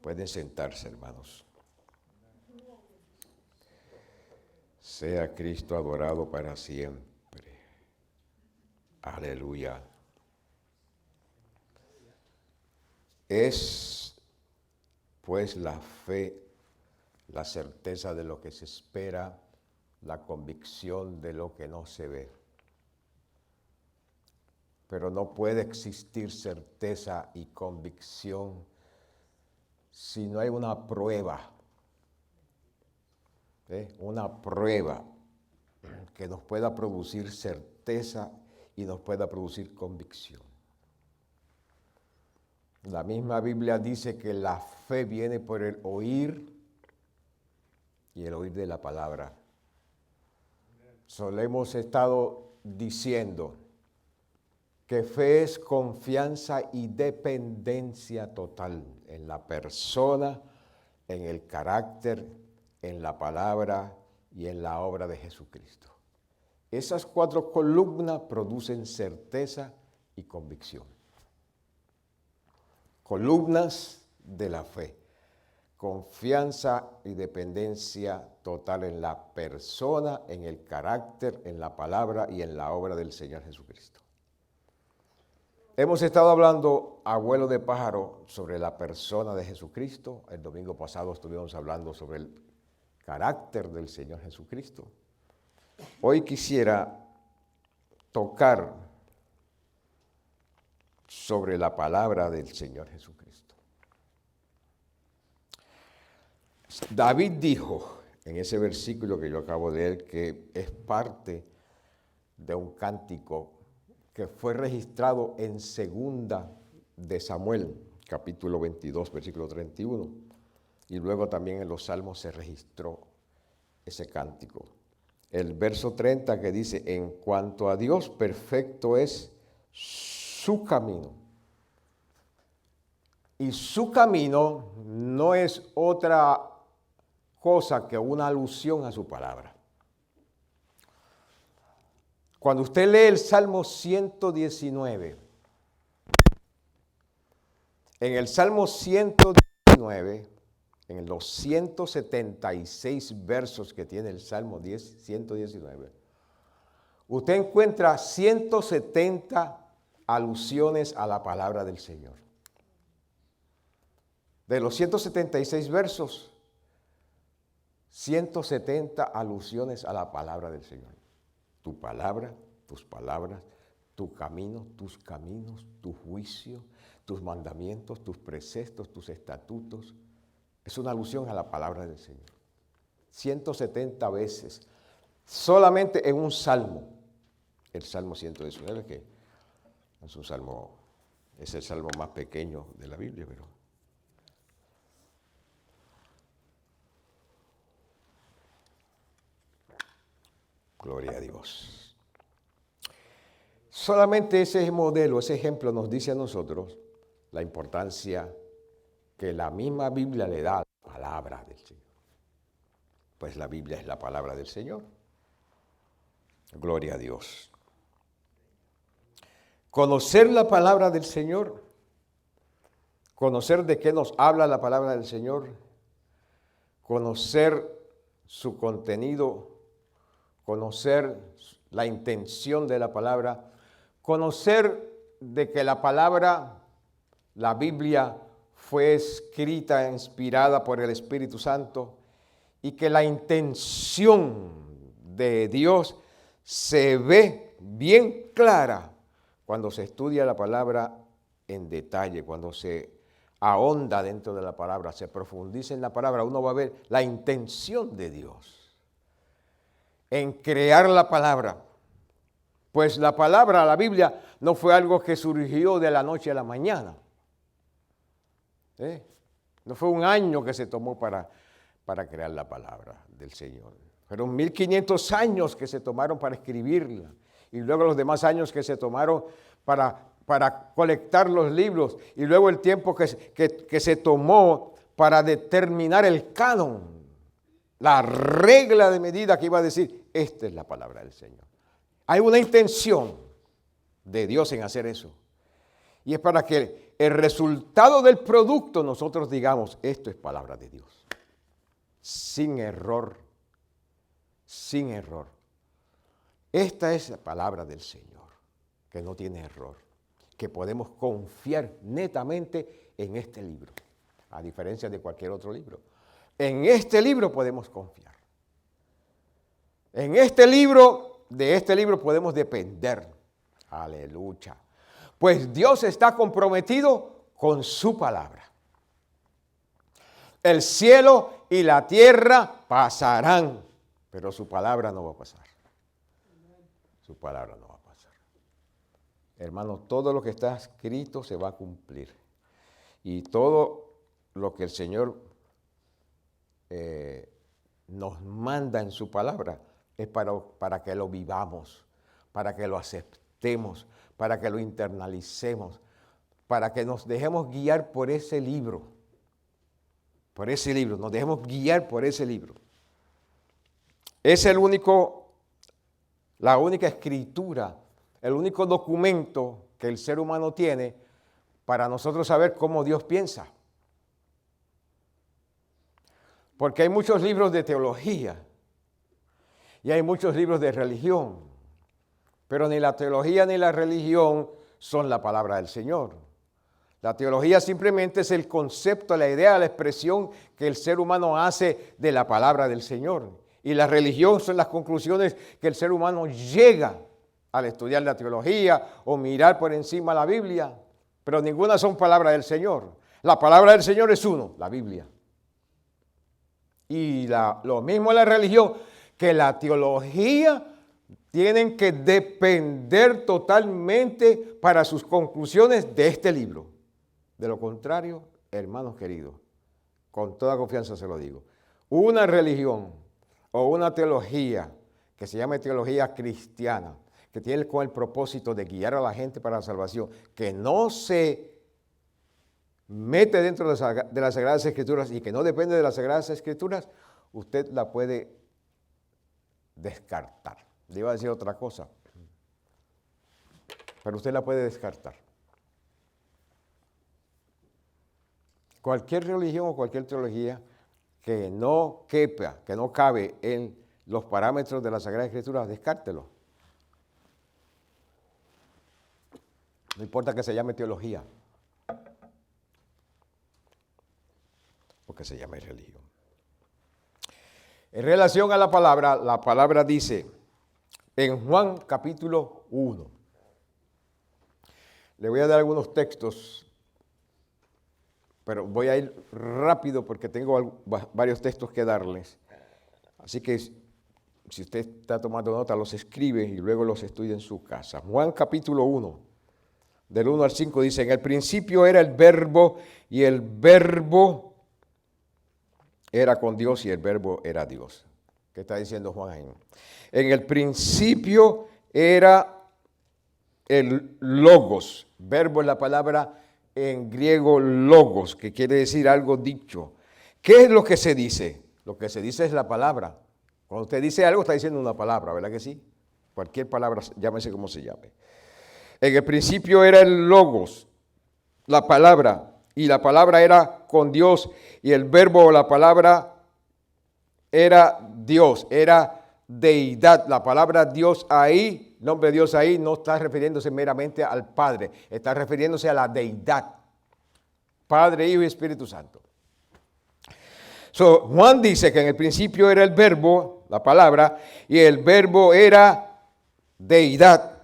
Pueden sentarse, hermanos. Sea Cristo adorado para siempre. Aleluya. Es, pues, la fe, la certeza de lo que se espera, la convicción de lo que no se ve. Pero no puede existir certeza y convicción si no hay una prueba. Una prueba que nos pueda producir certeza y nos pueda producir convicción. La misma Biblia dice que la fe viene por el oír y el oír de la palabra. Solo hemos estado diciendo que fe es confianza y dependencia total en la persona, en el carácter, en la palabra y en la obra de Jesucristo. Esas 4 columnas producen certeza y convicción. Columnas de la fe. Confianza y dependencia total en la persona, en el carácter, en la palabra y en la obra del Señor Jesucristo. Hemos estado hablando a vuelo de pájaro sobre la persona de Jesucristo. El domingo pasado estuvimos hablando sobre el carácter del Señor Jesucristo. Hoy quisiera tocar sobre la palabra del Señor Jesucristo. David dijo en ese versículo que yo acabo de leer que es parte de un cántico que fue registrado en 2 de Samuel, capítulo 22, versículo 31. Y luego también en los Salmos se registró ese cántico. El verso 30 que dice, en cuanto a Dios, perfecto es su camino. Y su camino no es otra cosa que una alusión a su palabra. Cuando usted lee el Salmo 119, en el Salmo 119, en los 176 versos que tiene el Salmo 119, usted encuentra 170 alusiones a la palabra del Señor. De los 176 versos, 170 alusiones a la palabra del Señor. Tu palabra, tus palabras, tu camino, tus caminos, tu juicio, tus mandamientos, tus preceptos, tus estatutos. Es una alusión a la palabra del Señor. 170 veces, solamente en un salmo. El Salmo 119, que es un salmo, es el salmo más pequeño de la Biblia, pero gloria a Dios. Solamente ese modelo, ese ejemplo nos dice a nosotros la importancia que la misma Biblia le da a la palabra del Señor. Pues la Biblia es la palabra del Señor. Gloria a Dios. Conocer la palabra del Señor, conocer de qué nos habla la palabra del Señor, conocer su contenido, conocer la intención de la palabra, conocer de que la palabra, la Biblia, fue escrita, inspirada por el Espíritu Santo y que la intención de Dios se ve bien clara cuando se estudia la palabra en detalle, cuando se ahonda dentro de la palabra, se profundiza en la palabra, uno va a ver la intención de Dios en crear la palabra. Pues la palabra, la Biblia, no fue algo que surgió de la noche a la mañana. No fue un año que se tomó para crear la palabra del Señor. Fueron 1500 años que se tomaron para escribirla. Y luego los demás años que se tomaron para colectar los libros. Y luego el tiempo que se tomó para determinar el canon. La regla de medida que iba a decir, esta es la palabra del Señor. Hay una intención de Dios en hacer eso. Y es para que el resultado del producto, nosotros digamos, esto es palabra de Dios. Sin error, sin error. Esta es la palabra del Señor, que no tiene error, que podemos confiar netamente en este libro, a diferencia de cualquier otro libro. En este libro podemos confiar. En este libro, de este libro podemos depender. Aleluya. Pues Dios está comprometido con su palabra. El cielo y la tierra pasarán, pero su palabra no va a pasar. Su palabra no va a pasar. Hermano, todo lo que está escrito se va a cumplir. Y todo lo que el Señor nos manda en su palabra es para que lo vivamos, para que lo aceptemos, para que lo internalicemos, para que nos dejemos guiar por ese libro. Por ese libro, nos dejemos guiar por ese libro. Es la única escritura, el único documento que el ser humano tiene para nosotros saber cómo Dios piensa. Porque hay muchos libros de teología y hay muchos libros de religión, pero ni la teología ni la religión son la palabra del Señor. La teología simplemente es el concepto, la idea, la expresión que el ser humano hace de la palabra del Señor. Y la religión son las conclusiones que el ser humano llega al estudiar la teología o mirar por encima la Biblia, pero ninguna son palabras del Señor. La palabra del Señor es uno, la Biblia. Y lo mismo en la religión, que la teología tienen que depender totalmente para sus conclusiones de este libro. De lo contrario, hermanos queridos, con toda confianza se lo digo, una religión o una teología que se llame teología cristiana, que tiene con el propósito de guiar a la gente para la salvación, que no se mete dentro de las Sagradas Escrituras y que no depende de las Sagradas Escrituras, usted la puede descartar. Le iba a decir otra cosa, pero usted la puede descartar. Cualquier religión o cualquier teología que no quepa, que no cabe en los parámetros de la Sagrada Escritura, descártelo. No importa que se llame teología, o que se llame religión. En relación a la palabra dice en Juan capítulo 1. Le voy a dar algunos textos, pero voy a ir rápido porque tengo varios textos que darles. Así que si usted está tomando nota, los escribe y luego los estudia en su casa. Juan capítulo 1, del 1 al 5 dice, en el principio era el verbo y el verbo era con Dios y el verbo era Dios. ¿Qué está diciendo Juan ahí? En el principio era el logos. Verbo es la palabra en griego logos, que quiere decir algo dicho. ¿Qué es lo que se dice? Lo que se dice es la palabra. Cuando usted dice algo, está diciendo una palabra, ¿verdad que sí? Cualquier palabra, llámese como se llame. En el principio era el logos, la palabra, y la palabra era con Dios, y el verbo o la palabra era Dios, era deidad. La palabra Dios ahí, nombre Dios ahí, no está refiriéndose meramente al Padre, está refiriéndose a la deidad. Padre, Hijo y Espíritu Santo. Juan dice que en el principio era el verbo, la palabra, y el verbo era deidad.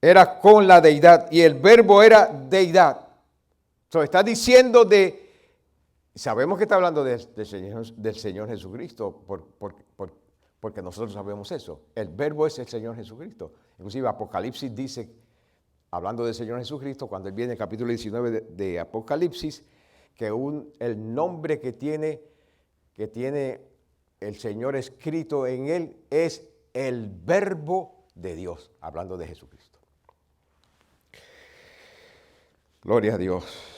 Era con la deidad, y el verbo era deidad. Está diciendo sabemos que está hablando del Señor Jesucristo, porque nosotros sabemos eso. El verbo es el Señor Jesucristo. Inclusive Apocalipsis dice, hablando del Señor Jesucristo, cuando Él viene en el capítulo 19 de Apocalipsis, que el nombre que tiene el Señor escrito en Él es el verbo de Dios, hablando de Jesucristo. Gloria a Dios.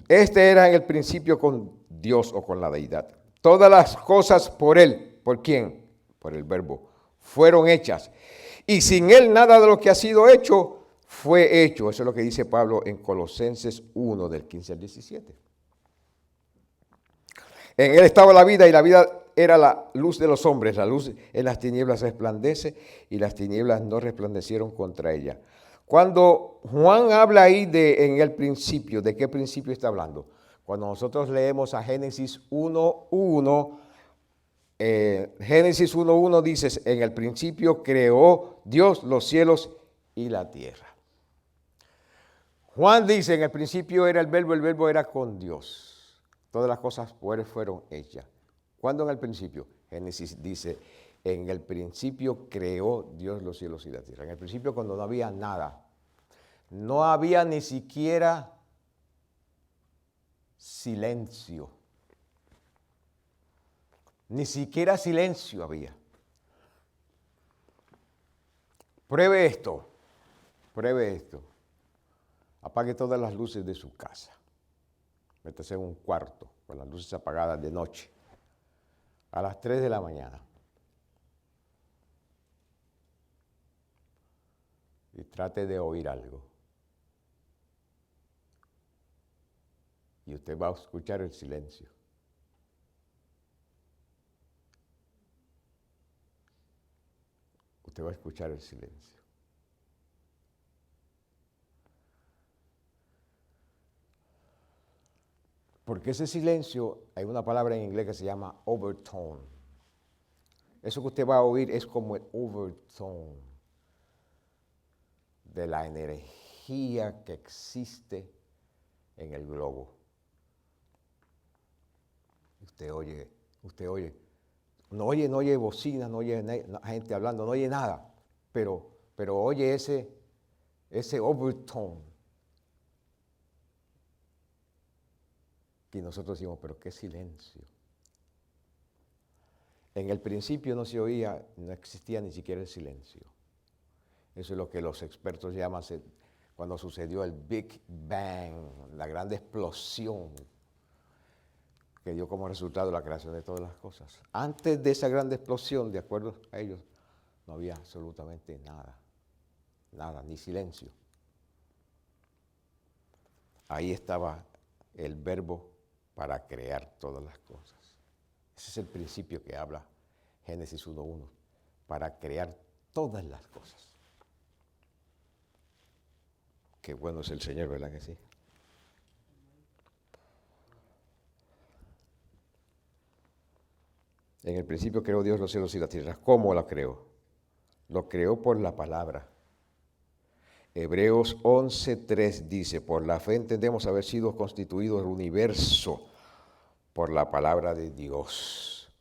Este era en el principio con Dios o con la deidad. Todas las cosas por Él, ¿por quién? Por el verbo, fueron hechas. Y sin Él nada de lo que ha sido hecho fue hecho, eso es lo que dice Pablo en Colosenses 1, del 15 al 17. En él estaba la vida y la vida era la luz de los hombres. La luz en las tinieblas resplandece y las tinieblas no resplandecieron contra ella. Cuando Juan habla ahí de en el principio, ¿de qué principio está hablando? Cuando nosotros leemos a Génesis 1:1, Génesis 1:1 dice, en el principio creó Dios los cielos y la tierra. Juan dice, en el principio era el verbo era con Dios. Todas las cosas fueron hechas. ¿Cuándo en el principio? Génesis dice, en el principio creó Dios los cielos y la tierra. En el principio cuando no había nada. No había ni siquiera silencio. Ni siquiera silencio había. Pruebe esto. Pruebe esto. Apague todas las luces de su casa. Métase en un cuarto con las luces apagadas de noche, a las 3 de la mañana. Y trate de oír algo. Y usted va a escuchar el silencio. Usted va a escuchar el silencio. Porque ese silencio, hay una palabra en inglés que se llama overtone. Eso que usted va a oír es como el overtone de la energía que existe en el globo. Usted oye. No oye bocina, no oye gente hablando, no oye nada. Pero oye ese overtone. Y nosotros decimos, pero qué silencio. En el principio no se oía, no existía ni siquiera el silencio. Eso es lo que los expertos llaman cuando sucedió el Big Bang, la gran explosión que dio como resultado la creación de todas las cosas. Antes de esa gran explosión, de acuerdo a ellos, no había absolutamente nada, ni silencio. Ahí estaba el verbo para crear todas las cosas. Ese es el principio que habla Génesis 1:1, para crear todas las cosas. Qué bueno es el Señor, ¿verdad que sí? En el principio creó Dios los cielos y la tierra. ¿Cómo la creó? Lo creó por la palabra. Hebreos 11:3 dice, por la fe entendemos haber sido constituido el universo por la palabra de Dios.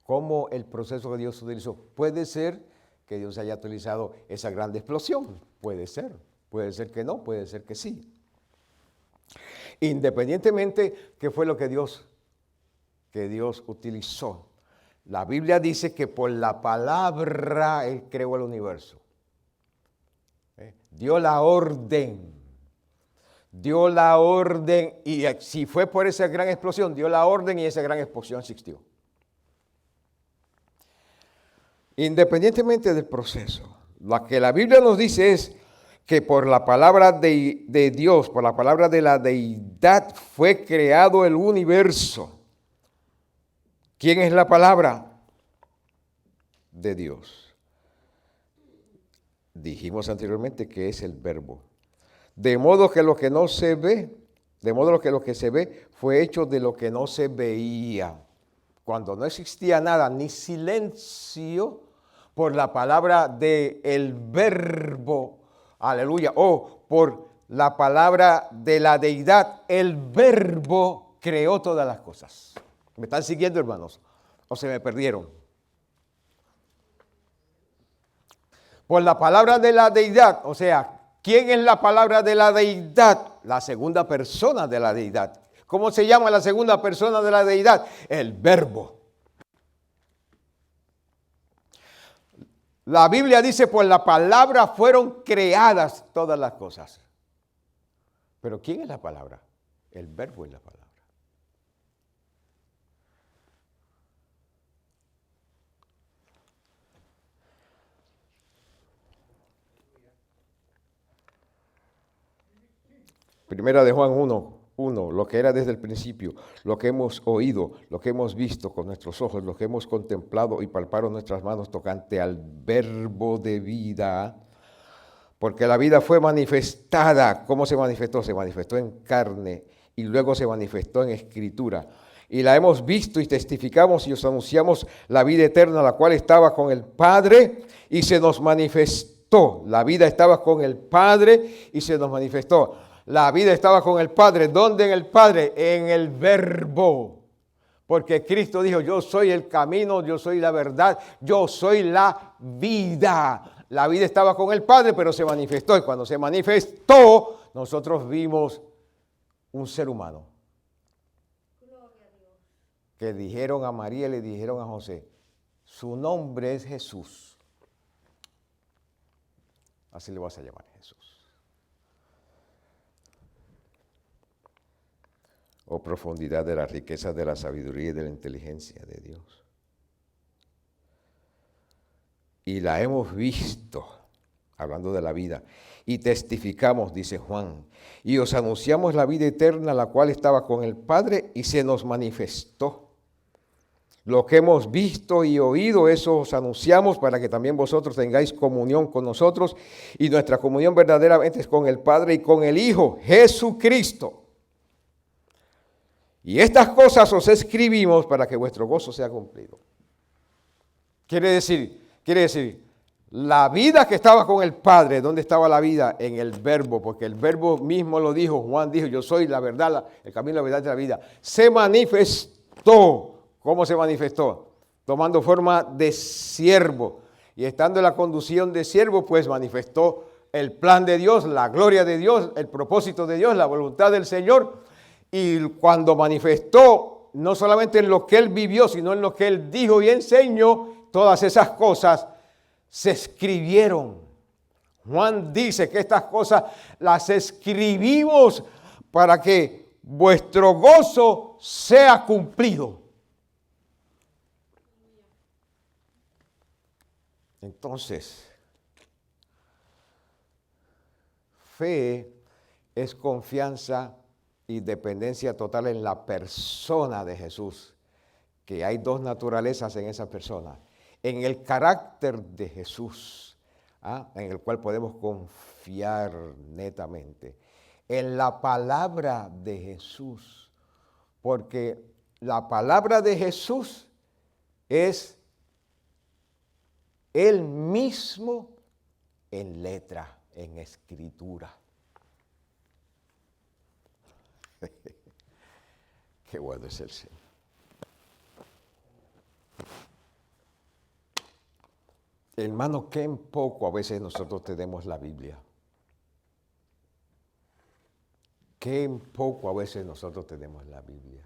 ¿Cómo el proceso que Dios utilizó? Puede ser que Dios haya utilizado esa gran explosión. Puede ser que no, puede ser que sí. Independientemente, ¿qué fue lo que Dios utilizó? La Biblia dice que por la palabra Él creó el universo. Dio la orden. Y si fue por esa gran explosión, dio la orden y esa gran explosión existió. Independientemente del proceso, lo que la Biblia nos dice es que por la palabra de Dios, por la palabra de la deidad, fue creado el universo. ¿Quién es la palabra? De Dios. Dijimos anteriormente que es el verbo. De modo que lo que no se ve, de modo que lo que se ve fue hecho de lo que no se veía. Cuando no existía nada, ni silencio, por la palabra del verbo, aleluya, o por la palabra de la deidad, el verbo creó todas las cosas. ¿Me están siguiendo, hermanos? ¿O se me perdieron? Por la palabra de la deidad, o sea, ¿quién es la palabra de la deidad? La segunda persona de la deidad. ¿Cómo se llama la segunda persona de la deidad? El verbo. La Biblia dice, por la palabra fueron creadas todas las cosas. Pero ¿quién es la palabra? El verbo es la palabra. Primera de Juan 1, lo que era desde el principio, lo que hemos oído, lo que hemos visto con nuestros ojos, lo que hemos contemplado y palparon nuestras manos tocante al verbo de vida, porque la vida fue manifestada. ¿Cómo se manifestó? Se manifestó en carne y luego se manifestó en escritura. Y la hemos visto y testificamos y os anunciamos la vida eterna, la cual estaba con el Padre y se nos manifestó. La vida estaba con el Padre y se nos manifestó. La vida estaba con el Padre. ¿Dónde en el Padre? En el Verbo. Porque Cristo dijo, yo soy el camino, yo soy la verdad, yo soy la vida. La vida estaba con el Padre, pero se manifestó. Y cuando se manifestó, nosotros vimos un ser humano. Que dijeron a María y le dijeron a José, su nombre es Jesús. Así le vas a llamar, Jesús. Oh, profundidad de la riqueza de la sabiduría y de la inteligencia de Dios. Y la hemos visto, hablando de la vida, y testificamos, dice Juan, y os anunciamos la vida eterna, la cual estaba con el Padre y se nos manifestó. Lo que hemos visto y oído, eso os anunciamos para que también vosotros tengáis comunión con nosotros, y nuestra comunión verdaderamente es con el Padre y con el Hijo, Jesucristo. Y estas cosas os escribimos para que vuestro gozo sea cumplido. Quiere decir, la vida que estaba con el Padre, ¿dónde estaba la vida? En el Verbo, porque el Verbo mismo lo dijo, Juan dijo, yo soy la verdad, el camino, la verdad y la vida. Se manifestó. ¿Cómo se manifestó? Tomando forma de siervo. Y estando en la conducción de siervo, pues manifestó el plan de Dios, la gloria de Dios, el propósito de Dios, la voluntad del Señor. Y cuando manifestó, no solamente en lo que él vivió, sino en lo que él dijo y enseñó, todas esas cosas se escribieron. Juan dice que estas cosas las escribimos para que vuestro gozo sea cumplido. Entonces, fe es confianza y dependencia total en la persona de Jesús, que hay dos naturalezas en esa persona, en el carácter de Jesús, en el cual podemos confiar netamente, en la palabra de Jesús, porque la palabra de Jesús es Él mismo en letra, en escritura. Qué bueno es el Señor. Hermano, qué en poco a veces nosotros tenemos la Biblia. Qué en poco a veces nosotros tenemos la Biblia.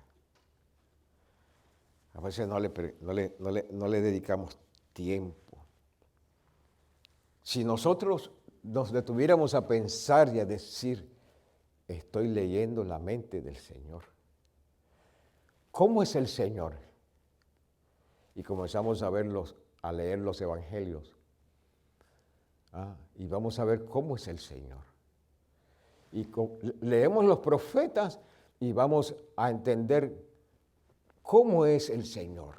A veces no le dedicamos tiempo. Si nosotros nos detuviéramos a pensar y a decir, estoy leyendo la mente del Señor. ¿Cómo es el Señor? Y comenzamos a leer los evangelios. Y vamos a ver cómo es el Señor. Y leemos los profetas y vamos a entender cómo es el Señor.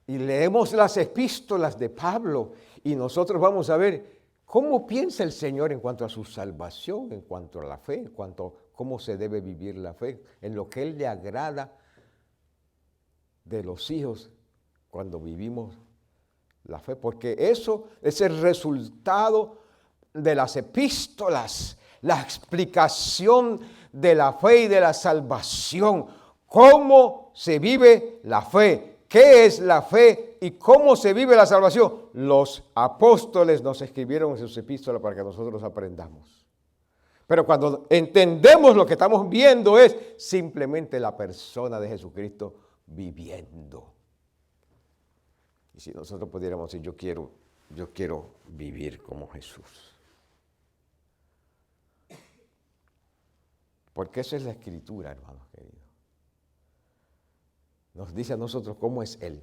Y leemos las epístolas de Pablo y nosotros vamos a ver cómo piensa el Señor en cuanto a su salvación, en cuanto a la fe, en cuanto a cómo se debe vivir la fe, en lo que Él le agrada de los hijos cuando vivimos la fe. Porque eso es el resultado de las epístolas, la explicación de la fe y de la salvación. ¿Cómo se vive la fe? ¿Qué es la fe y cómo se vive la salvación? Los apóstoles nos escribieron en sus epístolas para que nosotros aprendamos. Pero cuando entendemos lo que estamos viendo es simplemente la persona de Jesucristo viviendo. Y si nosotros pudiéramos decir, yo quiero vivir como Jesús. Porque eso es la Escritura, hermanos queridos. Nos dice a nosotros cómo es Él.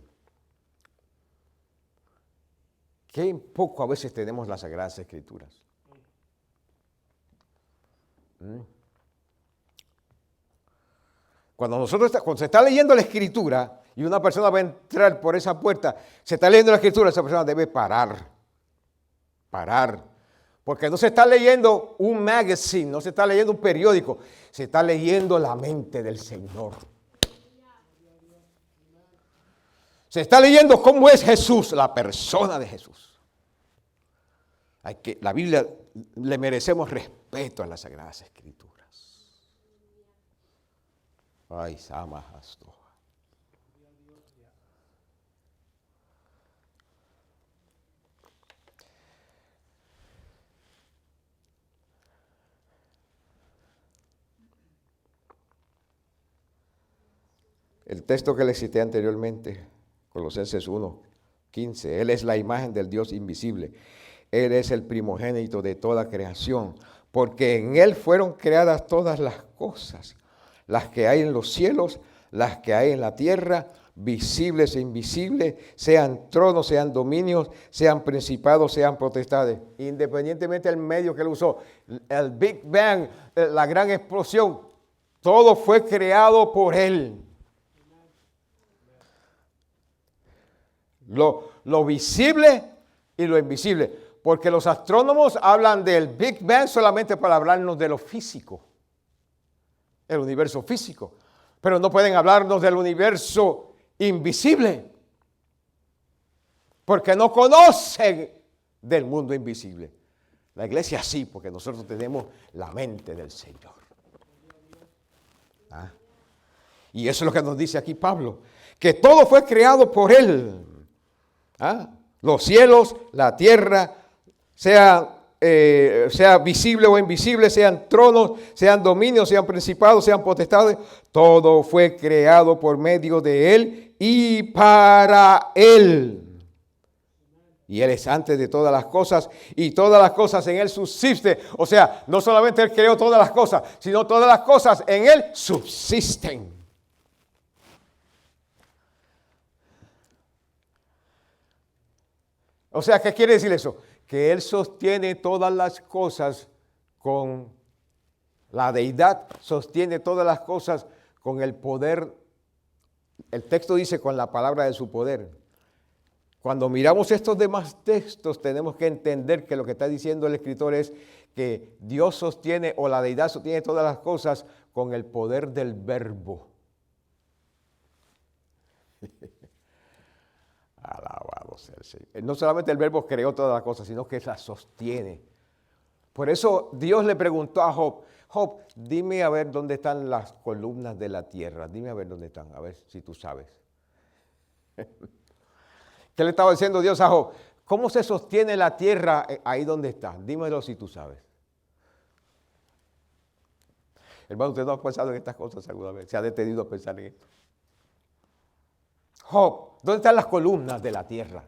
Qué poco a veces tenemos las Sagradas Escrituras. Cuando se está leyendo la Escritura y una persona va a entrar por esa puerta, se está leyendo la Escritura, esa persona debe parar. Porque no se está leyendo un magazine, no se está leyendo un periódico, se está leyendo la mente del Señor. Se está leyendo cómo es Jesús, la persona de Jesús. La Biblia, le merecemos respeto a las Sagradas Escrituras. Ay, Sama Astoja. El texto que le cité anteriormente, Colosenses 1:15, Él es la imagen del Dios invisible. Él es el primogénito de toda creación, porque en Él fueron creadas todas las cosas, las que hay en los cielos, las que hay en la tierra, visibles e invisibles, sean tronos, sean dominios, sean principados, sean potestades. Independientemente del medio que él usó, el Big Bang, la gran explosión, todo fue creado por Él. Lo visible y lo invisible. Porque los astrónomos hablan del Big Bang solamente para hablarnos de lo físico, el universo físico. Pero no pueden hablarnos del universo invisible, porque no conocen del mundo invisible. La iglesia sí, porque nosotros tenemos la mente del Señor. ¿Ah? Y eso es lo que nos dice aquí Pablo, que todo fue creado por Él. ¿Ah? Los cielos, la tierra, sea visible o invisible, sean tronos, sean dominios, sean principados, sean potestades, todo fue creado por medio de Él y para Él. Y Él es antes de todas las cosas, y todas las cosas en Él subsisten. O sea, no solamente Él creó todas las cosas, sino todas las cosas en Él subsisten. O sea, ¿qué quiere decir eso? Que Él sostiene todas las cosas con la deidad, sostiene todas las cosas con el poder. El texto dice con la palabra de su poder. Cuando miramos estos demás textos, tenemos que entender que lo que está diciendo el escritor es que Dios sostiene, o la deidad sostiene todas las cosas con el poder del verbo. Alabado sea el Señor. No solamente el verbo creó todas las cosas, sino que las sostiene. Por eso Dios le preguntó a Job, Job, dime a ver dónde están las columnas de la tierra. Dime a ver dónde están, a ver si tú sabes. ¿Qué le estaba diciendo Dios a Job? ¿Cómo se sostiene la tierra ahí donde está? Dímelo si tú sabes. Hermano, ¿usted no ha pensado en estas cosas alguna vez? ¿Se ha detenido a pensar en esto? Job, ¿dónde están las columnas de la tierra?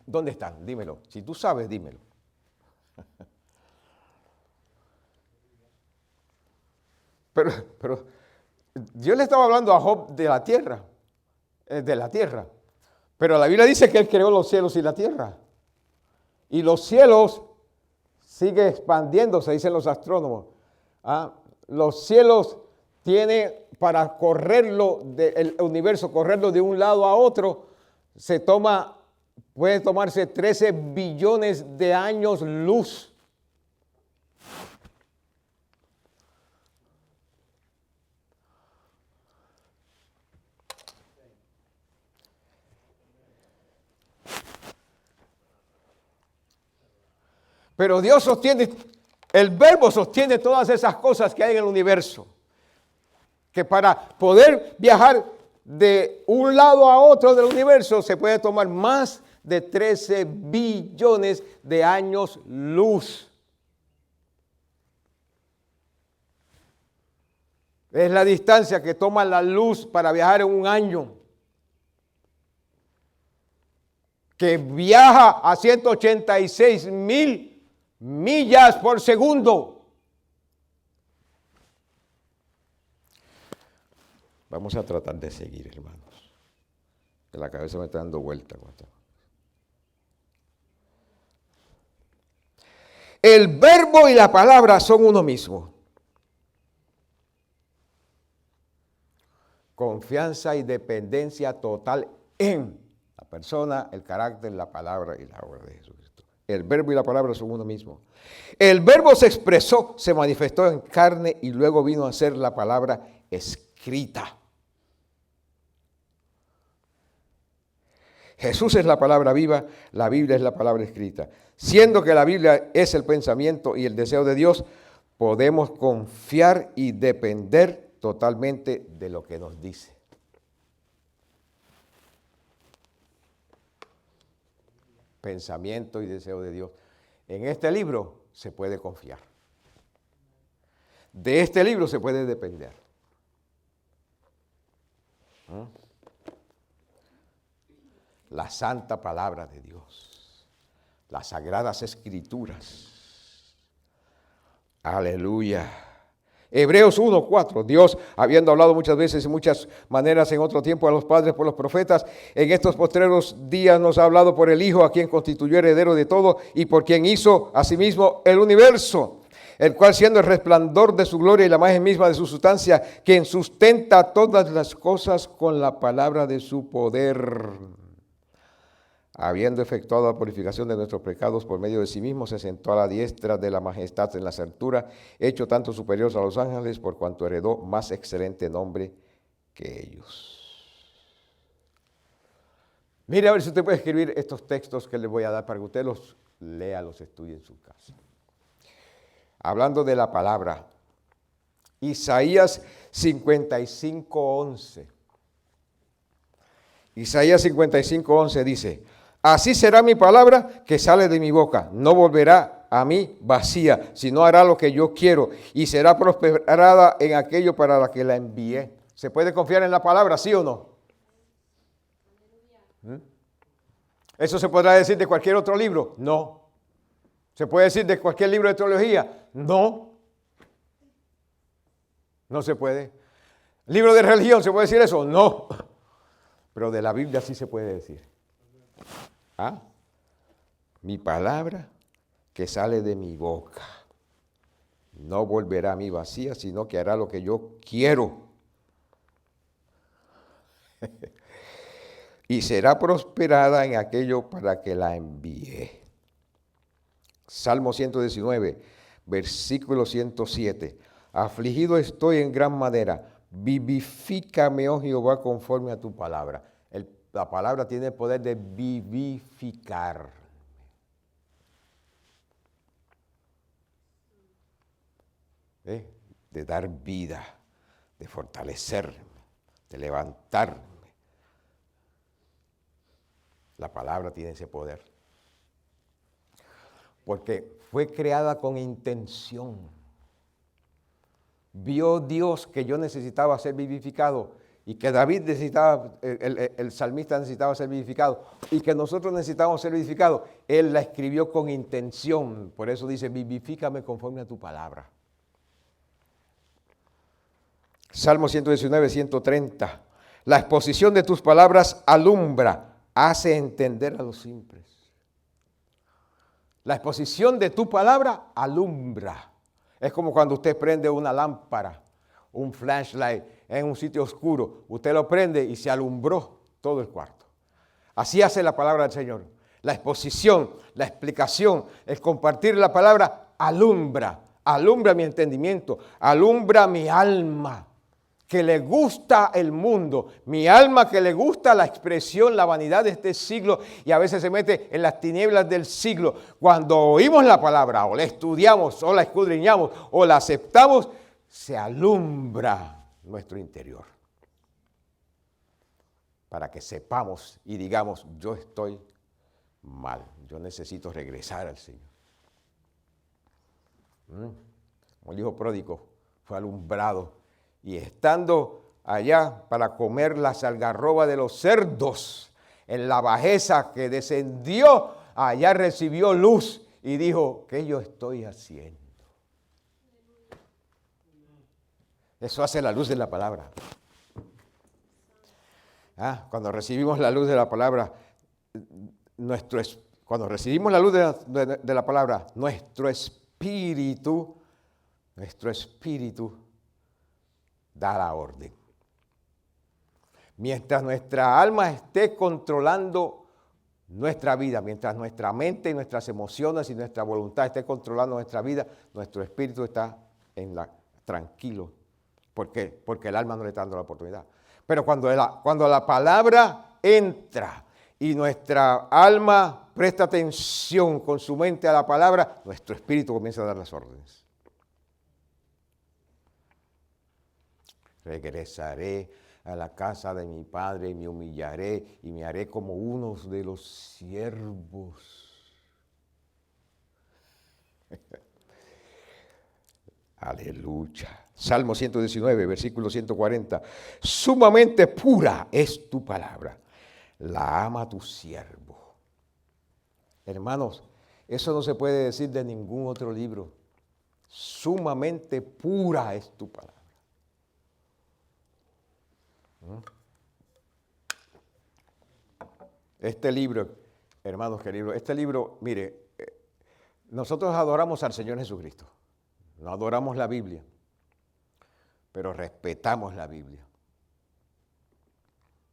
¿Dónde están? Dímelo. Si tú sabes, dímelo. Pero Dios le estaba hablando a Job de la tierra. Pero la Biblia dice que Él creó los cielos y la tierra. Y los cielos sigue expandiéndose, dicen los astrónomos. Los cielos tienen, para correrlo del universo, correrlo de un lado a otro, puede tomarse 13 billones de años luz. Pero Dios sostiene, el verbo sostiene todas esas cosas que hay en el universo. Que para poder viajar de un lado a otro del universo se puede tomar más de 13 billones de años luz. Es la distancia que toma la luz para viajar en un año. Que viaja a 186,000 millas por segundo. Vamos a tratar de seguir, hermanos. Que la cabeza me está dando vuelta. El verbo y la palabra son uno mismo. confianza y dependencia total en la persona, el carácter, la palabra y la obra de Jesucristo. El verbo y la palabra son uno mismo. El verbo se expresó, se manifestó en carne y luego vino a ser la palabra escrita. Jesús es la palabra viva, la Biblia es la palabra escrita. Siendo que la Biblia es el pensamiento y el deseo de Dios, podemos confiar y depender totalmente de lo que nos dice. Pensamiento y deseo de Dios. En este libro se puede confiar. De este libro se puede depender. La santa palabra de Dios. Las sagradas escrituras. Aleluya. Hebreos 1:4, Dios, habiendo hablado muchas veces y muchas maneras en otro tiempo a los padres por los profetas, en estos postreros días nos ha hablado por el Hijo, a quien constituyó heredero de todo y por quien hizo asimismo el universo, el cual siendo el resplandor de su gloria y la imagen misma de su sustancia, quien sustenta todas las cosas con la palabra de su poder. Habiendo efectuado la purificación de nuestros pecados por medio de sí mismo, se sentó a la diestra de la majestad en las alturas, hecho tanto superior a los ángeles, por cuanto heredó más excelente nombre que ellos. Mire a ver si usted puede escribir estos textos que les voy a dar para que usted los lea, los estudie en su casa. Hablando de la palabra, Isaías 55:11. Isaías 55:11 dice: así será mi palabra que sale de mi boca, no volverá a mí vacía, sino hará lo que yo quiero y será prosperada en aquello para la que la envié. ¿Se puede confiar en la palabra, sí o no? ¿Eso se podrá decir de cualquier otro libro? No. ¿Se puede decir de cualquier libro de teología? No. No se puede. ¿Libro de religión se puede decir eso? No. Pero de la Biblia sí se puede decir. ¿Ah? Mi palabra que sale de mi boca no volverá a mí vacía, sino que hará lo que yo quiero. Y será prosperada en aquello para que la envíe. Salmo 119, versículo 107. Afligido estoy en gran manera. Vivifícame, oh Jehová, conforme a tu palabra. La palabra tiene el poder de vivificar. De dar vida, de fortalecerme, de levantarme. La palabra tiene ese poder. Porque fue creada con intención. Vio Dios que yo necesitaba ser vivificado y que David necesitaba, el salmista necesitaba ser vivificado y que nosotros necesitábamos ser vivificados. Él la escribió con intención. Por eso dice, vivifícame conforme a tu palabra. Salmo 119, 130. La exposición de tus palabras alumbra, hace entender a los simples. La exposición de tu palabra alumbra. Es como cuando usted prende una lámpara, un flashlight en un sitio oscuro. Usted lo prende y se alumbró todo el cuarto. Así hace la palabra del Señor. La exposición, la explicación, el compartir la palabra alumbra. Alumbra mi entendimiento, alumbra mi alma, que le gusta el mundo, mi alma que le gusta la expresión, la vanidad de este siglo y a veces se mete en las tinieblas del siglo. Cuando oímos la palabra o la estudiamos o la escudriñamos o la aceptamos, se alumbra nuestro interior. Para que sepamos y digamos, yo estoy mal, yo necesito regresar al Señor. Como el hijo pródigo fue alumbrado. Y estando allá para comer las algarrobas de los cerdos, en la bajeza que descendió, allá recibió luz y dijo, ¿qué yo estoy haciendo? Eso hace la luz de la palabra. Cuando recibimos la luz de la palabra, cuando recibimos la luz de la palabra, nuestro espíritu da la orden. Mientras nuestra alma esté controlando nuestra vida, mientras nuestra mente y nuestras emociones y nuestra voluntad esté controlando nuestra vida, nuestro espíritu está tranquilo. ¿Por qué? Porque el alma no le está dando la oportunidad. Pero cuando la palabra entra y nuestra alma presta atención con su mente a la palabra, nuestro espíritu comienza a dar las órdenes. Regresaré a la casa de mi padre y me humillaré y me haré como uno de los siervos. Aleluya. Salmo 119, versículo 140. Sumamente pura es tu palabra. La ama tu siervo. Hermanos, eso no se puede decir de ningún otro libro. Sumamente pura es tu palabra. Este libro, hermanos queridos, este libro, mire, nosotros adoramos al Señor Jesucristo. No adoramos la Biblia, pero respetamos la Biblia.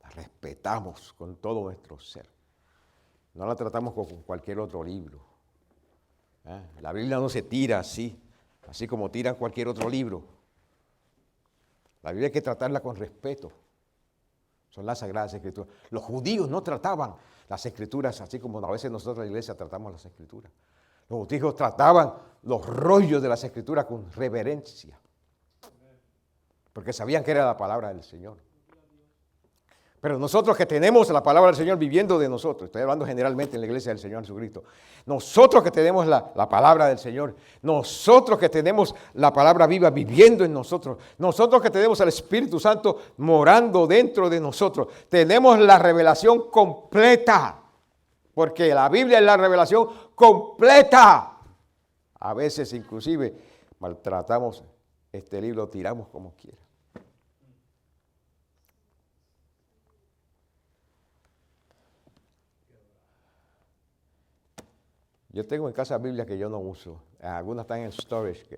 La respetamos con todo nuestro ser. No la tratamos con cualquier otro libro. La Biblia no se tira así como tiran cualquier otro libro. La Biblia hay que tratarla con respeto. Son las Sagradas Escrituras. Los judíos no trataban las Escrituras así como a veces nosotros en la iglesia tratamos las Escrituras. Los judíos trataban los rollos de las Escrituras con reverencia, porque sabían que era la palabra del Señor. Pero nosotros que tenemos la palabra del Señor viviendo de nosotros, estoy hablando generalmente en la iglesia del Señor Jesucristo, nosotros que tenemos la palabra del Señor, nosotros que tenemos la palabra viva viviendo en nosotros, nosotros que tenemos al Espíritu Santo morando dentro de nosotros, tenemos la revelación completa, porque la Biblia es la revelación completa. A veces inclusive maltratamos este libro, tiramos como quiera. Yo tengo en casa Biblias que yo no uso. Algunas están en storage,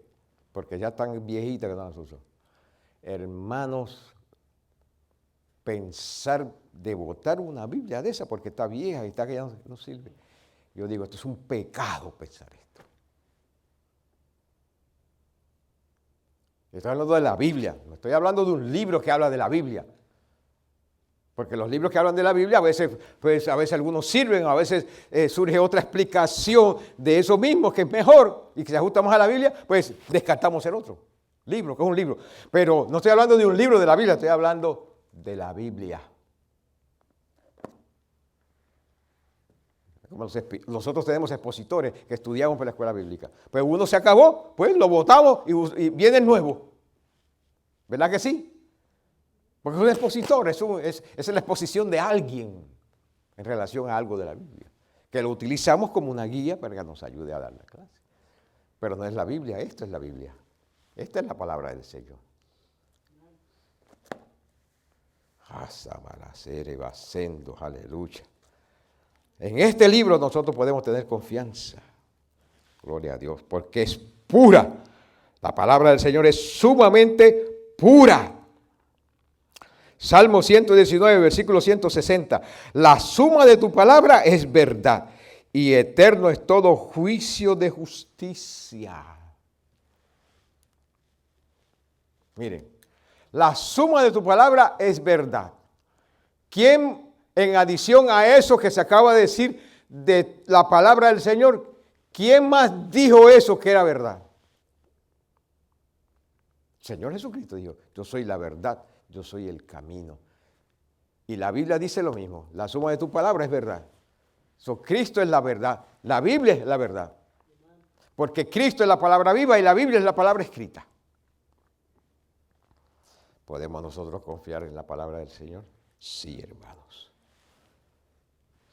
porque ya están viejitas que no las uso. Hermanos, pensar de botar una Biblia de esa porque está vieja y está que ya no sirve. Yo digo, esto es un pecado pensar esto. Estoy hablando de la Biblia, no estoy hablando de un libro que habla de la Biblia. Porque los libros que hablan de la Biblia, a veces algunos sirven, a veces surge otra explicación de eso mismo que es mejor y que se ajusta más a la Biblia, pues descartamos el otro libro, que es un libro. Pero no estoy hablando de un libro de la Biblia, estoy hablando de la Biblia. Como nosotros tenemos expositores que estudiamos por la escuela bíblica. Pues uno se acabó, pues lo botamos y viene el nuevo. ¿Verdad que sí? Porque es un expositor, es la exposición de alguien en relación a algo de la Biblia, que lo utilizamos como una guía para que nos ayude a dar la clase. Pero no es la Biblia, esto es la Biblia. Esta es la palabra del Señor. Aleluya. En este libro nosotros podemos tener confianza. Gloria a Dios, porque es pura. La palabra del Señor es sumamente pura. Salmo 119, versículo 160. La suma de tu palabra es verdad y eterno es todo juicio de justicia. Miren, la suma de tu palabra es verdad. ¿Quién, en adición a eso que se acaba de decir de la palabra del Señor, quién más dijo eso que era verdad? El Señor Jesucristo dijo, yo soy la verdad. Yo soy el camino. Y la Biblia dice lo mismo. La suma de tu palabra es verdad. Cristo es la verdad. La Biblia es la verdad. Porque Cristo es la palabra viva y la Biblia es la palabra escrita. ¿Podemos nosotros confiar en la palabra del Señor? Sí, hermanos.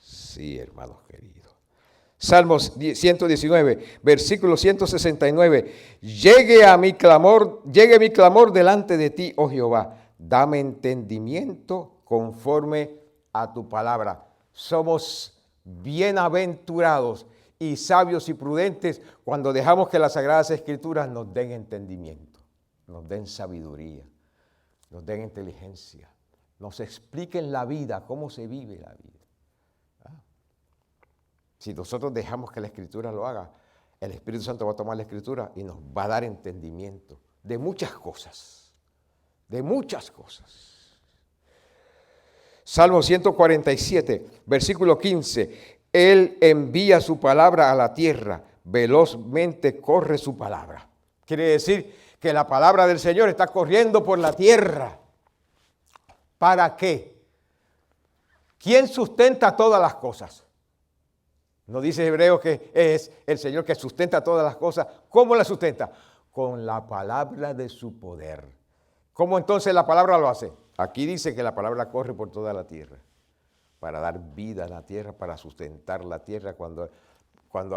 Sí, hermanos queridos. Salmos 119, versículo 169. Llegue mi clamor delante de ti, oh Jehová. Dame entendimiento conforme a tu palabra. Somos bienaventurados y sabios y prudentes cuando dejamos que las Sagradas Escrituras nos den entendimiento, nos den sabiduría, nos den inteligencia, nos expliquen la vida, cómo se vive la vida. Si nosotros dejamos que la Escritura lo haga, el Espíritu Santo va a tomar la Escritura y nos va a dar entendimiento de muchas cosas, de muchas cosas. Salmo 147, versículo 15. Él envía su palabra a la tierra, velozmente corre su palabra. Quiere decir que la palabra del Señor está corriendo por la tierra. ¿Para qué? ¿Quién sustenta todas las cosas? No dice Hebreos que es el Señor que sustenta todas las cosas. ¿Cómo las sustenta? Con la palabra de su poder. ¿Cómo entonces la palabra lo hace? Aquí dice que la palabra corre por toda la tierra, para dar vida a la tierra, para sustentar la tierra cuando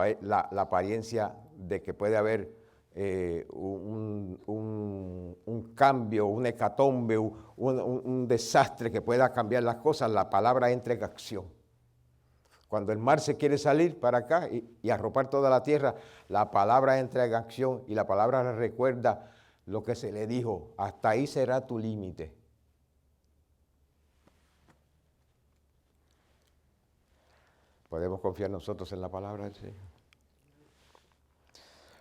hay la apariencia de que puede haber un cambio, un hecatombe, un desastre que pueda cambiar las cosas. La palabra entra en acción. Cuando el mar se quiere salir para acá y arropar toda la tierra, la palabra entra en acción y la palabra le recuerda lo que se le dijo: hasta ahí será tu límite. Podemos confiar nosotros en la palabra del Señor.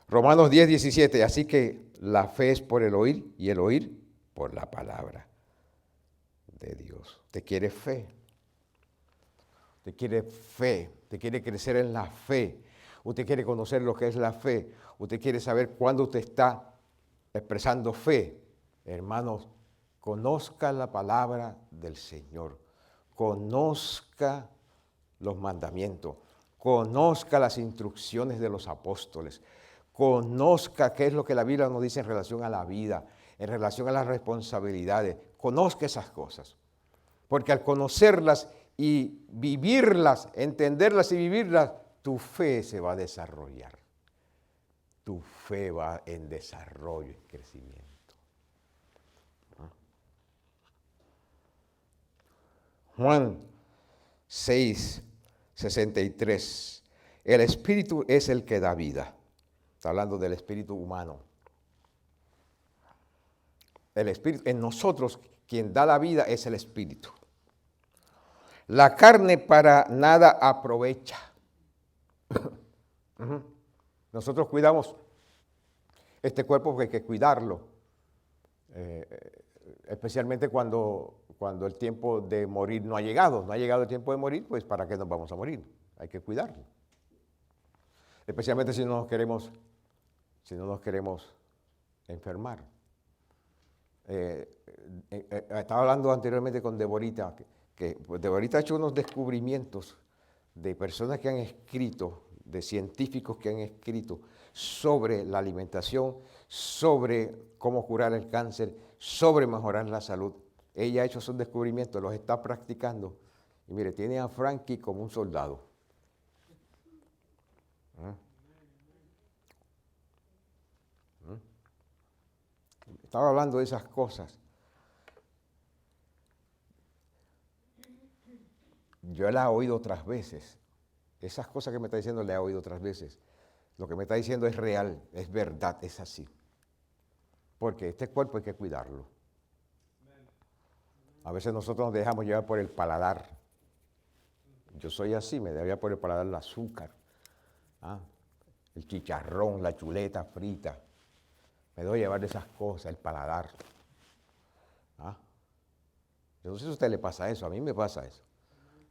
Romanos 10, 17. Así que la fe es por el oír y el oír por la palabra de Dios. ¿Te quiere fe? ¿Te quiere fe? ¿Te quiere crecer en la fe? ¿Usted quiere conocer lo que es la fe? ¿Usted quiere saber cuándo usted está expresando fe? Hermanos, conozca la palabra del Señor. Conozca los mandamientos. Conozca las instrucciones de los apóstoles. Conozca qué es lo que la Biblia nos dice en relación a la vida, en relación a las responsabilidades. Conozca esas cosas. Porque al conocerlas y vivirlas, entenderlas y vivirlas, tu fe se va a desarrollar. Tu fe va en desarrollo, en crecimiento. Juan 6, 63. El Espíritu es el que da vida. Está hablando del Espíritu humano. El Espíritu, en nosotros, quien da la vida es el Espíritu. La carne para nada aprovecha. Nosotros cuidamos este cuerpo porque hay que cuidarlo. Especialmente cuando el tiempo de morir no ha llegado. No ha llegado el tiempo de morir, pues ¿para qué nos vamos a morir? Hay que cuidarlo. Especialmente si no nos queremos enfermar. Estaba hablando anteriormente con Deborita, que Deborita ha hecho unos descubrimientos de personas que han escrito, de científicos que han escrito sobre la alimentación, sobre cómo curar el cáncer, sobre mejorar la salud. Ella ha hecho esos descubrimientos, los está practicando. Y mire, tiene a Frankie como un soldado. Estaba hablando de esas cosas. Yo la he oído otras veces. Esas cosas que me está diciendo, la he oído otras veces. Lo que me está diciendo es real, es verdad, es así. Porque este cuerpo hay que cuidarlo. A veces nosotros nos dejamos llevar por el paladar. Yo soy así, me dejo llevar por el paladar el azúcar, el chicharrón, la chuleta frita. Me dejo llevar de esas cosas, el paladar. Yo no sé si a usted le pasa eso, a mí me pasa eso.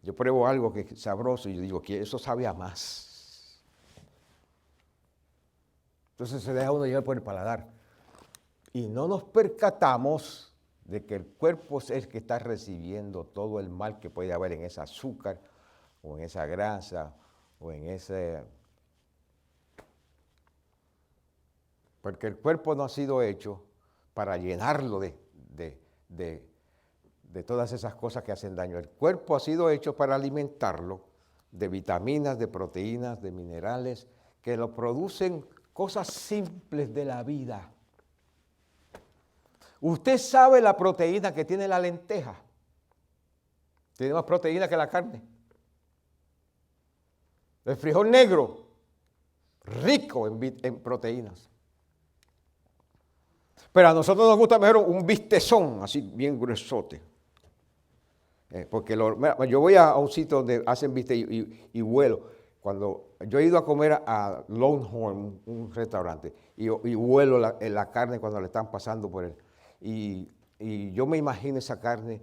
Yo pruebo algo que es sabroso y yo digo que eso sabe a más. Entonces se deja uno llevar por el paladar. Y no nos percatamos de que el cuerpo es el que está recibiendo todo el mal que puede haber en ese azúcar, o en esa grasa, o en ese... Porque el cuerpo no ha sido hecho para llenarlo de todas esas cosas que hacen daño. El cuerpo ha sido hecho para alimentarlo de vitaminas, de proteínas, de minerales, que lo producen cosas simples de la vida. Usted sabe la proteína que tiene la lenteja. Tiene más proteína que la carne. El frijol negro, rico en proteínas. Pero a nosotros nos gusta mejor un bistezón, así bien gruesote. Porque mira, yo voy a un sitio donde hacen viste y vuelo. Cuando yo he ido a comer a Longhorn, un restaurante, y huelo la carne cuando le están pasando por él. Y yo me imagino esa carne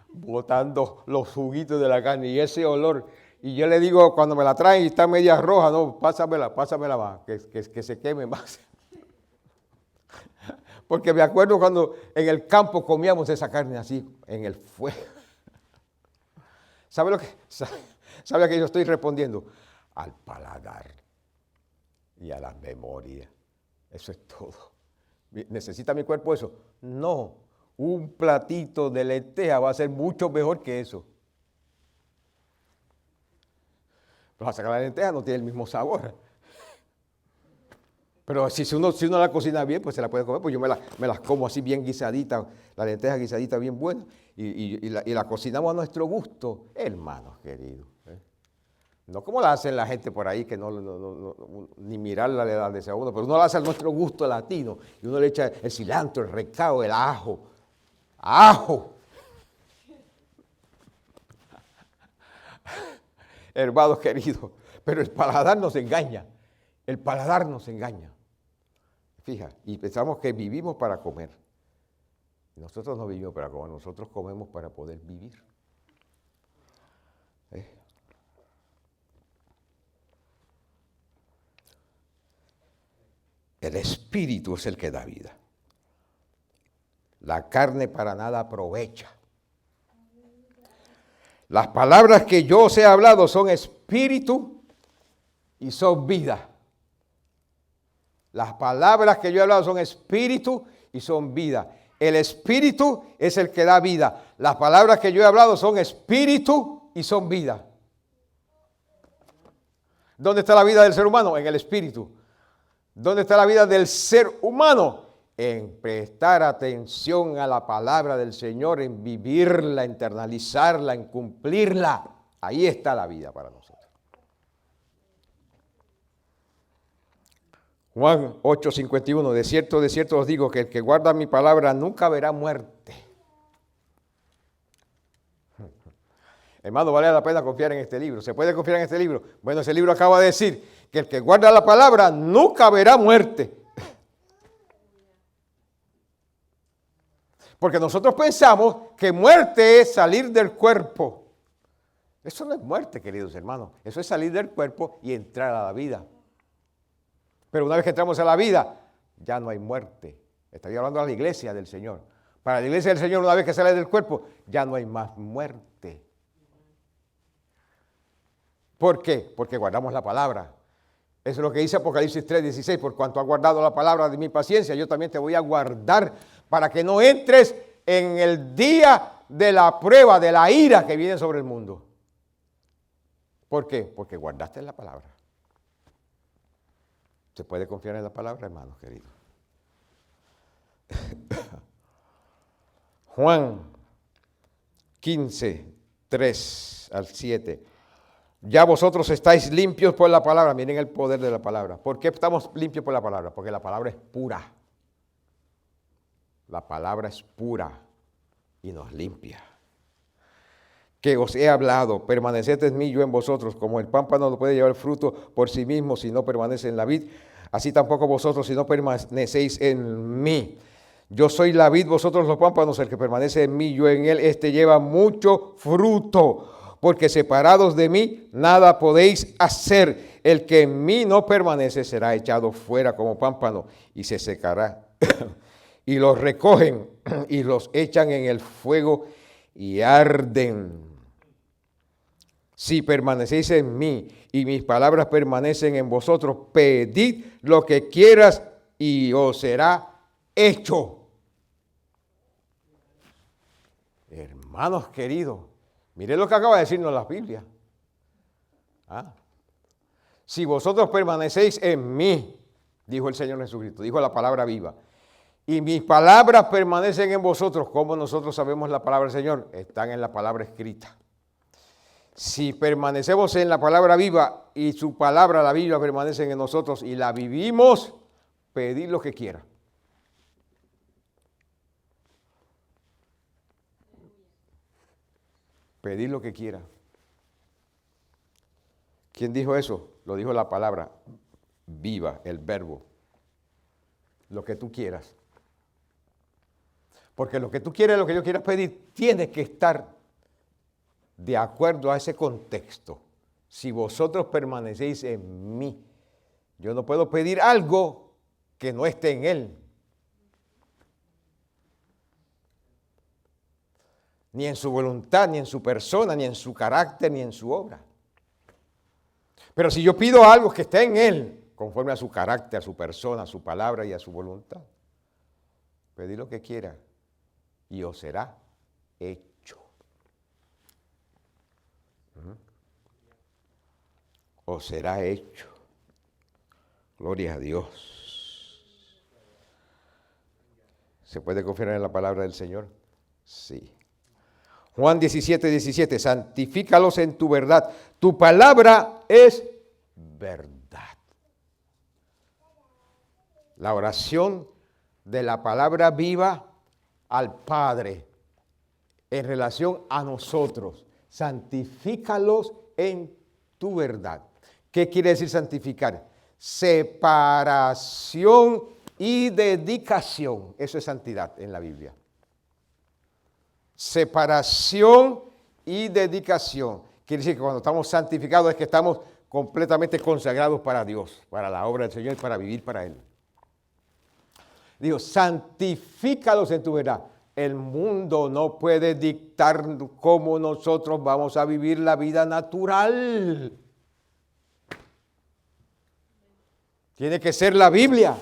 botando los juguitos de la carne y ese olor. Y yo le digo, cuando me la traen y está media roja, no, pásamela más, que se queme más. Porque me acuerdo cuando en el campo comíamos esa carne así, en el fuego. ¿Sabe a qué yo estoy respondiendo? Al paladar y a la memoria. Eso es todo. ¿Necesita mi cuerpo eso? No. Un platito de lenteja va a ser mucho mejor que eso. Pero a sacar la lenteja no tiene el mismo sabor. Pero si uno la cocina bien, pues se la puede comer. Pues yo me las como así bien guisadita, la lenteja guisadita bien buena, y la cocinamos a nuestro gusto, hermanos queridos. No como la hacen la gente por ahí, que ni mirarla le da deseo a uno, pero uno la hace a nuestro gusto latino, y uno le echa el cilantro, el recao, el ajo. ¡Ajo! Hermanos queridos, pero el paladar nos engaña. El paladar nos engaña. Fija, y pensamos que vivimos para comer. Nosotros no vivimos para comer, nosotros comemos para poder vivir. El espíritu es el que da vida. La carne para nada aprovecha. Las palabras que yo os he hablado son espíritu y son vida. Las palabras que yo he hablado son espíritu y son vida. El espíritu es el que da vida. Las palabras que yo he hablado son espíritu y son vida. ¿Dónde está la vida del ser humano? En el espíritu. ¿Dónde está la vida del ser humano? En prestar atención a la palabra del Señor, en vivirla, en internalizarla, en cumplirla. Ahí está la vida para nosotros. Juan 8:51, de cierto os digo que el que guarda mi palabra nunca verá muerte. Hermano, vale la pena confiar en este libro. ¿Se puede confiar en este libro? Bueno, ese libro acaba de decir que el que guarda la palabra nunca verá muerte. Porque nosotros pensamos que muerte es salir del cuerpo. Eso no es muerte, queridos hermanos. Eso es salir del cuerpo y entrar a la vida. Pero una vez que entramos a la vida, ya no hay muerte. Estaría hablando a la iglesia del Señor. Para la iglesia del Señor, una vez que sale del cuerpo, ya no hay más muerte. ¿Por qué? Porque guardamos la palabra. Eso es lo que dice Apocalipsis 3:16. Por cuanto has guardado la palabra de mi paciencia, yo también te voy a guardar para que no entres en el día de la prueba, de la ira que viene sobre el mundo. ¿Por qué? Porque guardaste la palabra. ¿Se puede confiar en la palabra, hermanos queridos? Juan 15:3-7. Ya vosotros estáis limpios por la palabra. Miren el poder de la palabra. ¿Por qué estamos limpios por la palabra? Porque la palabra es pura. La palabra es pura y nos limpia. Que os he hablado, permaneced en mí, yo en vosotros, como el pámpano no puede llevar fruto por sí mismo si no permanece en la vid, así tampoco vosotros si no permanecéis en mí. Yo soy la vid, vosotros los pámpanos, el que permanece en mí, yo en él, este lleva mucho fruto, porque separados de mí nada podéis hacer. El que en mí no permanece será echado fuera como pámpano y se secará. Y los recogen y los echan en el fuego y arden. Si permanecéis en mí y mis palabras permanecen en vosotros, pedid lo que quieras y os será hecho. Hermanos queridos, miren lo que acaba de decirnos la Biblia. Si vosotros permanecéis en mí, dijo el Señor Jesucristo, dijo la palabra viva, y mis palabras permanecen en vosotros. ¿Cómo nosotros sabemos la palabra del Señor? Están en la palabra escrita. Si permanecemos en la palabra viva y su palabra, la Biblia, permanecen en nosotros y la vivimos, pedid lo que quiera. Pedir lo que quiera. ¿Quién dijo eso? Lo dijo la palabra viva, el verbo. Lo que tú quieras. Porque lo que tú quieres, lo que yo quiera pedir, tiene que estar de acuerdo a ese contexto. Si vosotros permanecéis en mí, yo no puedo pedir algo que no esté en él. Ni en su voluntad, ni en su persona, ni en su carácter, ni en su obra. Pero si yo pido algo que esté en él, conforme a su carácter, a su persona, a su palabra y a su voluntad, pedid lo que quiera y os será hecho. Os será hecho. Gloria a Dios. ¿Se puede confiar en la palabra del Señor? Sí. Juan 17:17, santifícalos en tu verdad. Tu palabra es verdad. La oración de la palabra viva al Padre en relación a nosotros. Santifícalos en tu verdad. ¿Qué quiere decir santificar? Separación y dedicación. Eso es santidad en la Biblia. Separación y dedicación. Quiere decir que cuando estamos santificados es que estamos completamente consagrados para Dios, para la obra del Señor y para vivir para Él. Digo, santifícalos en tu verdad. El mundo no puede dictar cómo nosotros vamos a vivir la vida natural. Tiene que ser la Biblia.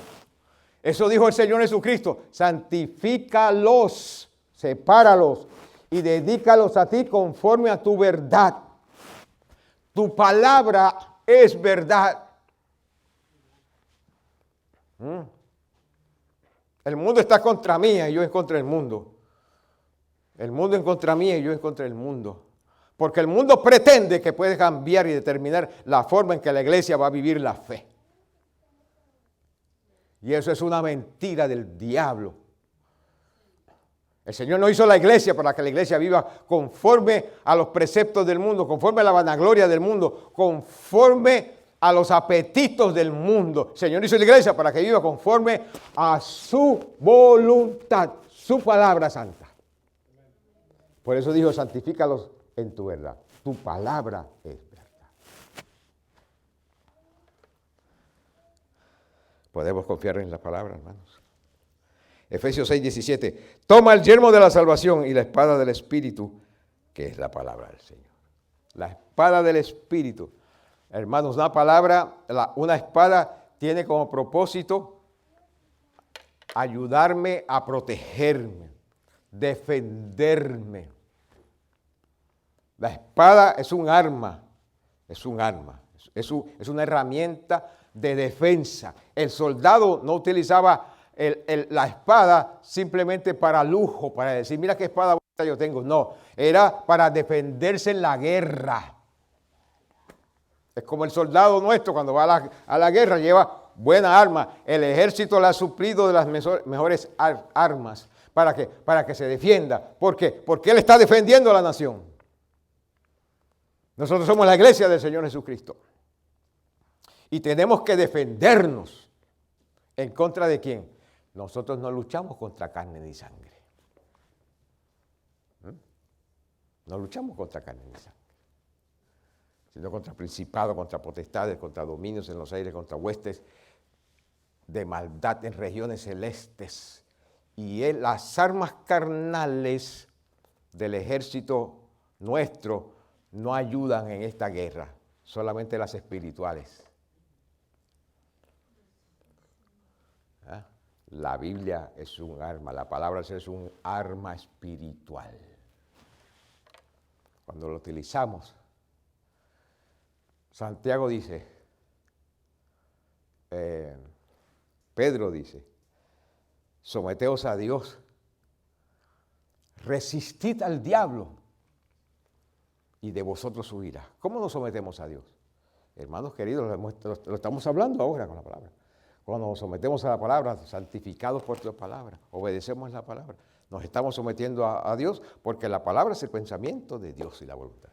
Eso dijo el Señor Jesucristo. Santifícalos, sepáralos y dedícalos a ti conforme a tu verdad. Tu palabra es verdad. El mundo está contra mí y yo en contra del mundo. El mundo en contra mí y yo en contra del mundo. Porque el mundo pretende que puede cambiar y determinar la forma en que la iglesia va a vivir la fe. Y eso es una mentira del diablo. El Señor no hizo la iglesia para que la iglesia viva conforme a los preceptos del mundo, conforme a la vanagloria del mundo, conforme a los apetitos del mundo. El Señor hizo la iglesia para que viva conforme a su voluntad, su palabra santa. Por eso dijo, santifícalos en tu verdad. Tu palabra es verdad. Podemos confiar en la palabra, hermanos. Efesios 6:17. Toma el yelmo de la salvación y la espada del Espíritu, que es la palabra del Señor. La espada del Espíritu. Hermanos, una espada tiene como propósito ayudarme a protegerme, defenderme. La espada es un arma, es una herramienta de defensa. El soldado no utilizaba la espada simplemente para lujo, para decir, mira qué espada bonita yo tengo. No, era para defenderse en la guerra. Es como el soldado nuestro cuando va a la guerra, lleva buena arma. El ejército le ha suplido de las mejores armas para que se defienda. ¿Por qué? Porque él está defendiendo a la nación. Nosotros somos la iglesia del Señor Jesucristo. Y tenemos que defendernos. ¿En contra de quién? Nosotros no luchamos contra carne ni sangre. No luchamos contra carne ni sangre. Sino contra principados, contra potestades, contra dominios en los aires, contra huestes de maldad en regiones celestes. Y las armas carnales del ejército nuestro no ayudan en esta guerra, solamente las espirituales. La Biblia es un arma, la palabra de Dios es un arma espiritual. Cuando lo utilizamos, Santiago dice, Pedro dice, someteos a Dios, resistid al diablo y de vosotros huirá. ¿Cómo nos sometemos a Dios? Hermanos queridos, lo estamos hablando ahora con la palabra. Cuando nos sometemos a la palabra, santificados por tu palabra, obedecemos la palabra, Nos estamos sometiendo a Dios porque la palabra es el pensamiento de Dios y la voluntad.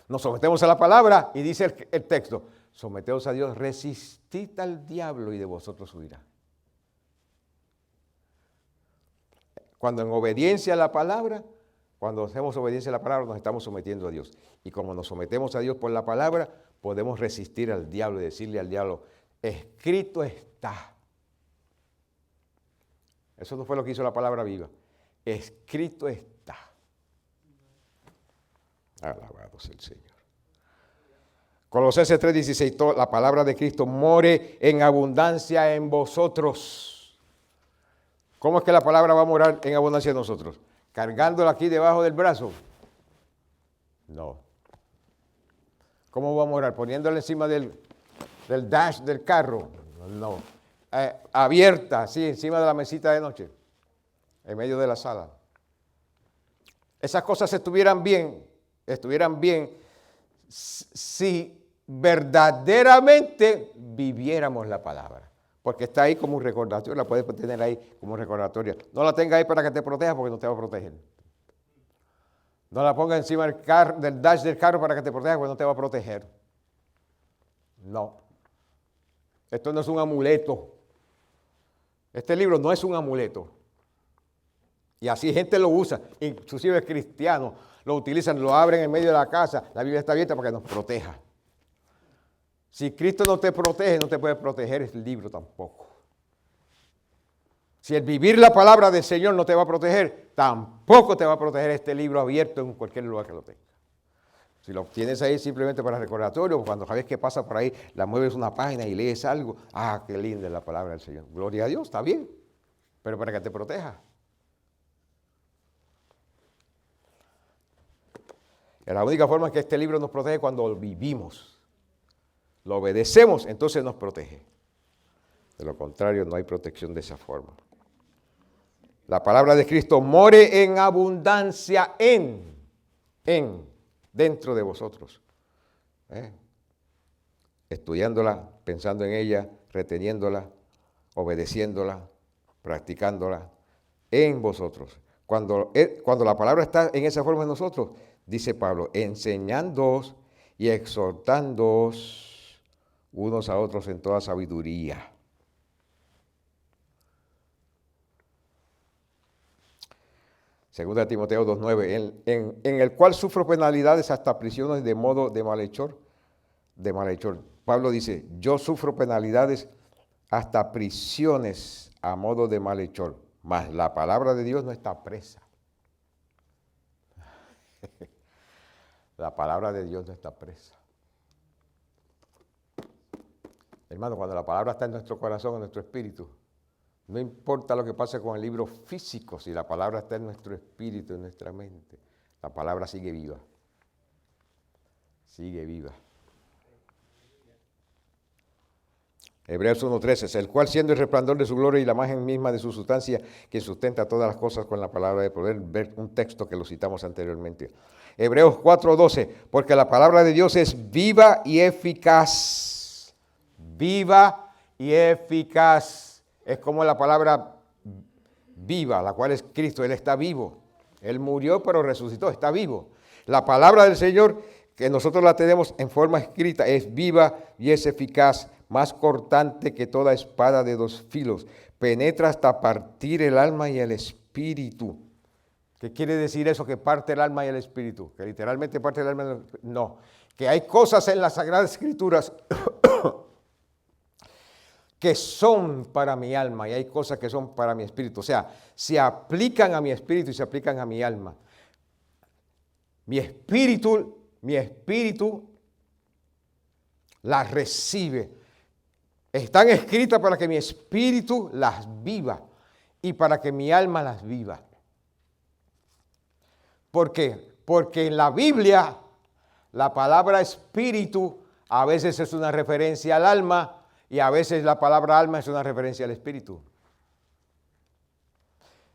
Nos sometemos a la palabra y dice el texto, someteos a Dios, resistid al diablo y de vosotros huirá. Cuando en obediencia a la palabra, cuando hacemos obediencia a la palabra, nos estamos sometiendo a Dios. Y como nos sometemos a Dios por la palabra, podemos resistir al diablo y decirle al diablo, escrito está. Eso no fue lo que hizo la palabra viva. Escrito está. Alabado sea el Señor. Colosenses 3:16, la palabra de Cristo more en abundancia en vosotros. ¿Cómo es que la palabra va a morar en abundancia en nosotros? ¿Cargándola aquí debajo del brazo? No. ¿Cómo va a morar? ¿Poniéndola encima del dash del carro? No. Abierta, así, encima de la mesita de noche, en medio de la sala. Esas cosas estuvieran bien si verdaderamente viviéramos la palabra. Porque está ahí como un recordatorio, la puedes tener ahí como un recordatorio. No la tenga ahí para que te proteja porque no te va a proteger. No la ponga encima del dash del carro para que te proteja porque no te va a proteger. No. Esto no es un amuleto. Este libro no es un amuleto. Y así gente lo usa, inclusive cristianos lo utilizan, lo abren en medio de la casa. La Biblia está abierta para que nos proteja. Si Cristo no te protege, no te puede proteger el libro tampoco. Si el vivir la palabra del Señor no te va a proteger, tampoco te va a proteger este libro abierto en cualquier lugar que lo tenga. Si lo tienes ahí simplemente para recordatorio, cuando sabes que pasa por ahí, la mueves una página y lees algo, qué linda es la palabra del Señor. Gloria a Dios, está bien, pero para que te proteja. Es la única forma en que este libro nos protege cuando lo vivimos. Lo obedecemos, entonces nos protege. De lo contrario, no hay protección de esa forma. La palabra de Cristo more en abundancia dentro de vosotros. Estudiándola, pensando en ella, reteniéndola, obedeciéndola, practicándola en vosotros. Cuando la palabra está en esa forma en nosotros, dice Pablo, enseñándoos y exhortándoos unos a otros en toda sabiduría. Segunda Timoteo 2:9, en el cual sufro penalidades hasta prisiones de modo de malhechor. Pablo dice, yo sufro penalidades hasta prisiones a modo de malhechor, mas la palabra de Dios no está presa. La palabra de Dios no está presa. Hermano, cuando la palabra está en nuestro corazón, en nuestro espíritu, no importa lo que pase con el libro físico, si la palabra está en nuestro espíritu, en nuestra mente, la palabra sigue viva. Sigue viva. Hebreos 1:13, el cual siendo el resplandor de su gloria y la imagen misma de su sustancia, que sustenta todas las cosas con la palabra de poder, ver un texto que lo citamos anteriormente. Hebreos 4:12, porque la palabra de Dios es viva y eficaz. Viva y eficaz. Es como la palabra viva, la cual es Cristo. Él está vivo. Él murió, pero resucitó, está vivo. La palabra del Señor, que nosotros la tenemos en forma escrita, es viva y es eficaz, más cortante que toda espada de dos filos. Penetra hasta partir el alma y el espíritu. ¿Qué quiere decir eso? Que parte el alma y el espíritu. Que literalmente parte el alma y el espíritu. No. Que hay cosas en las Sagradas Escrituras que son para mi alma y hay cosas que son para mi espíritu. O sea, se aplican a mi espíritu y se aplican a mi alma. Mi espíritu las recibe. Están escritas para que mi espíritu las viva y para que mi alma las viva. ¿Por qué? Porque en la Biblia la palabra espíritu a veces es una referencia al alma y a veces la palabra alma es una referencia al espíritu.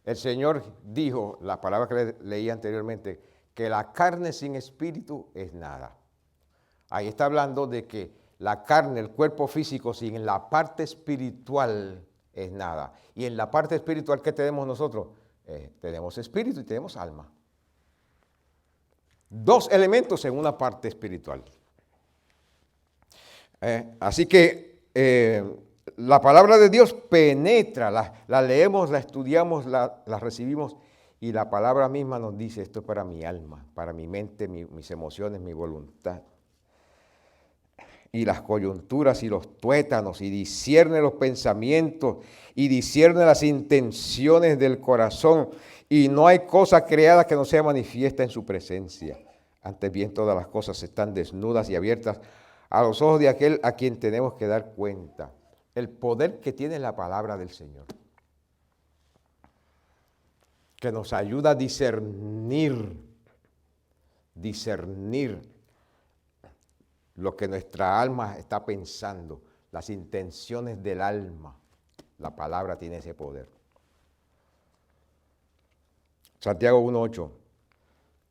El Señor dijo, la palabra que leí anteriormente, que la carne sin espíritu es nada. Ahí está hablando de que la carne, el cuerpo físico, sin la parte espiritual es nada. Y en la parte espiritual, ¿qué tenemos nosotros? Tenemos espíritu y tenemos alma. Dos elementos en una parte espiritual. Así que la palabra de Dios penetra, la leemos, la estudiamos, la recibimos, y la palabra misma nos dice, esto es para mi alma, para mi mente, mis emociones, mi voluntad. Y las coyunturas y los tuétanos, y discierne los pensamientos, y discierne las intenciones del corazón, y no hay cosa creada que no sea manifiesta en su presencia. Antes bien, todas las cosas están desnudas y abiertas a los ojos de aquel a quien tenemos que dar cuenta. El poder que tiene la palabra del Señor, que nos ayuda a discernir lo que nuestra alma está pensando, las intenciones del alma. La palabra tiene ese poder. Santiago 1:8.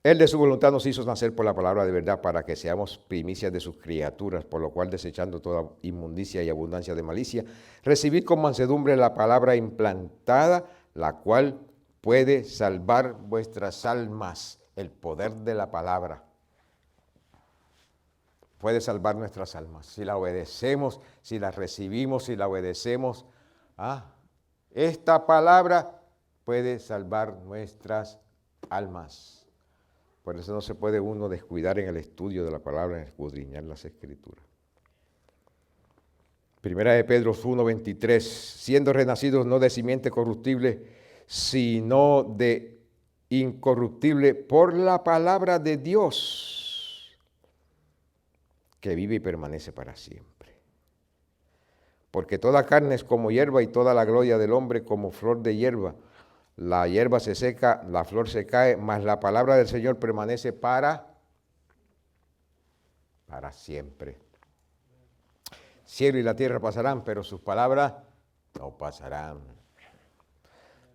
Él de su voluntad nos hizo nacer por la palabra de verdad para que seamos primicias de sus criaturas, por lo cual, desechando toda inmundicia y abundancia de malicia, recibid con mansedumbre la palabra implantada, la cual puede salvar vuestras almas. El poder de la palabra puede salvar nuestras almas. Si la obedecemos, si la recibimos, si la obedecemos, esta palabra puede salvar nuestras almas. Por eso no se puede uno descuidar en el estudio de la palabra, en escudriñar las Escrituras. Primera de Pedro 1:23, siendo renacidos no de simiente corruptible, sino de incorruptible por la palabra de Dios, que vive y permanece para siempre. Porque toda carne es como hierba y toda la gloria del hombre como flor de hierba. La hierba se seca, la flor se cae, mas la palabra del Señor permanece para siempre. Cielo y la tierra pasarán, pero sus palabras no pasarán.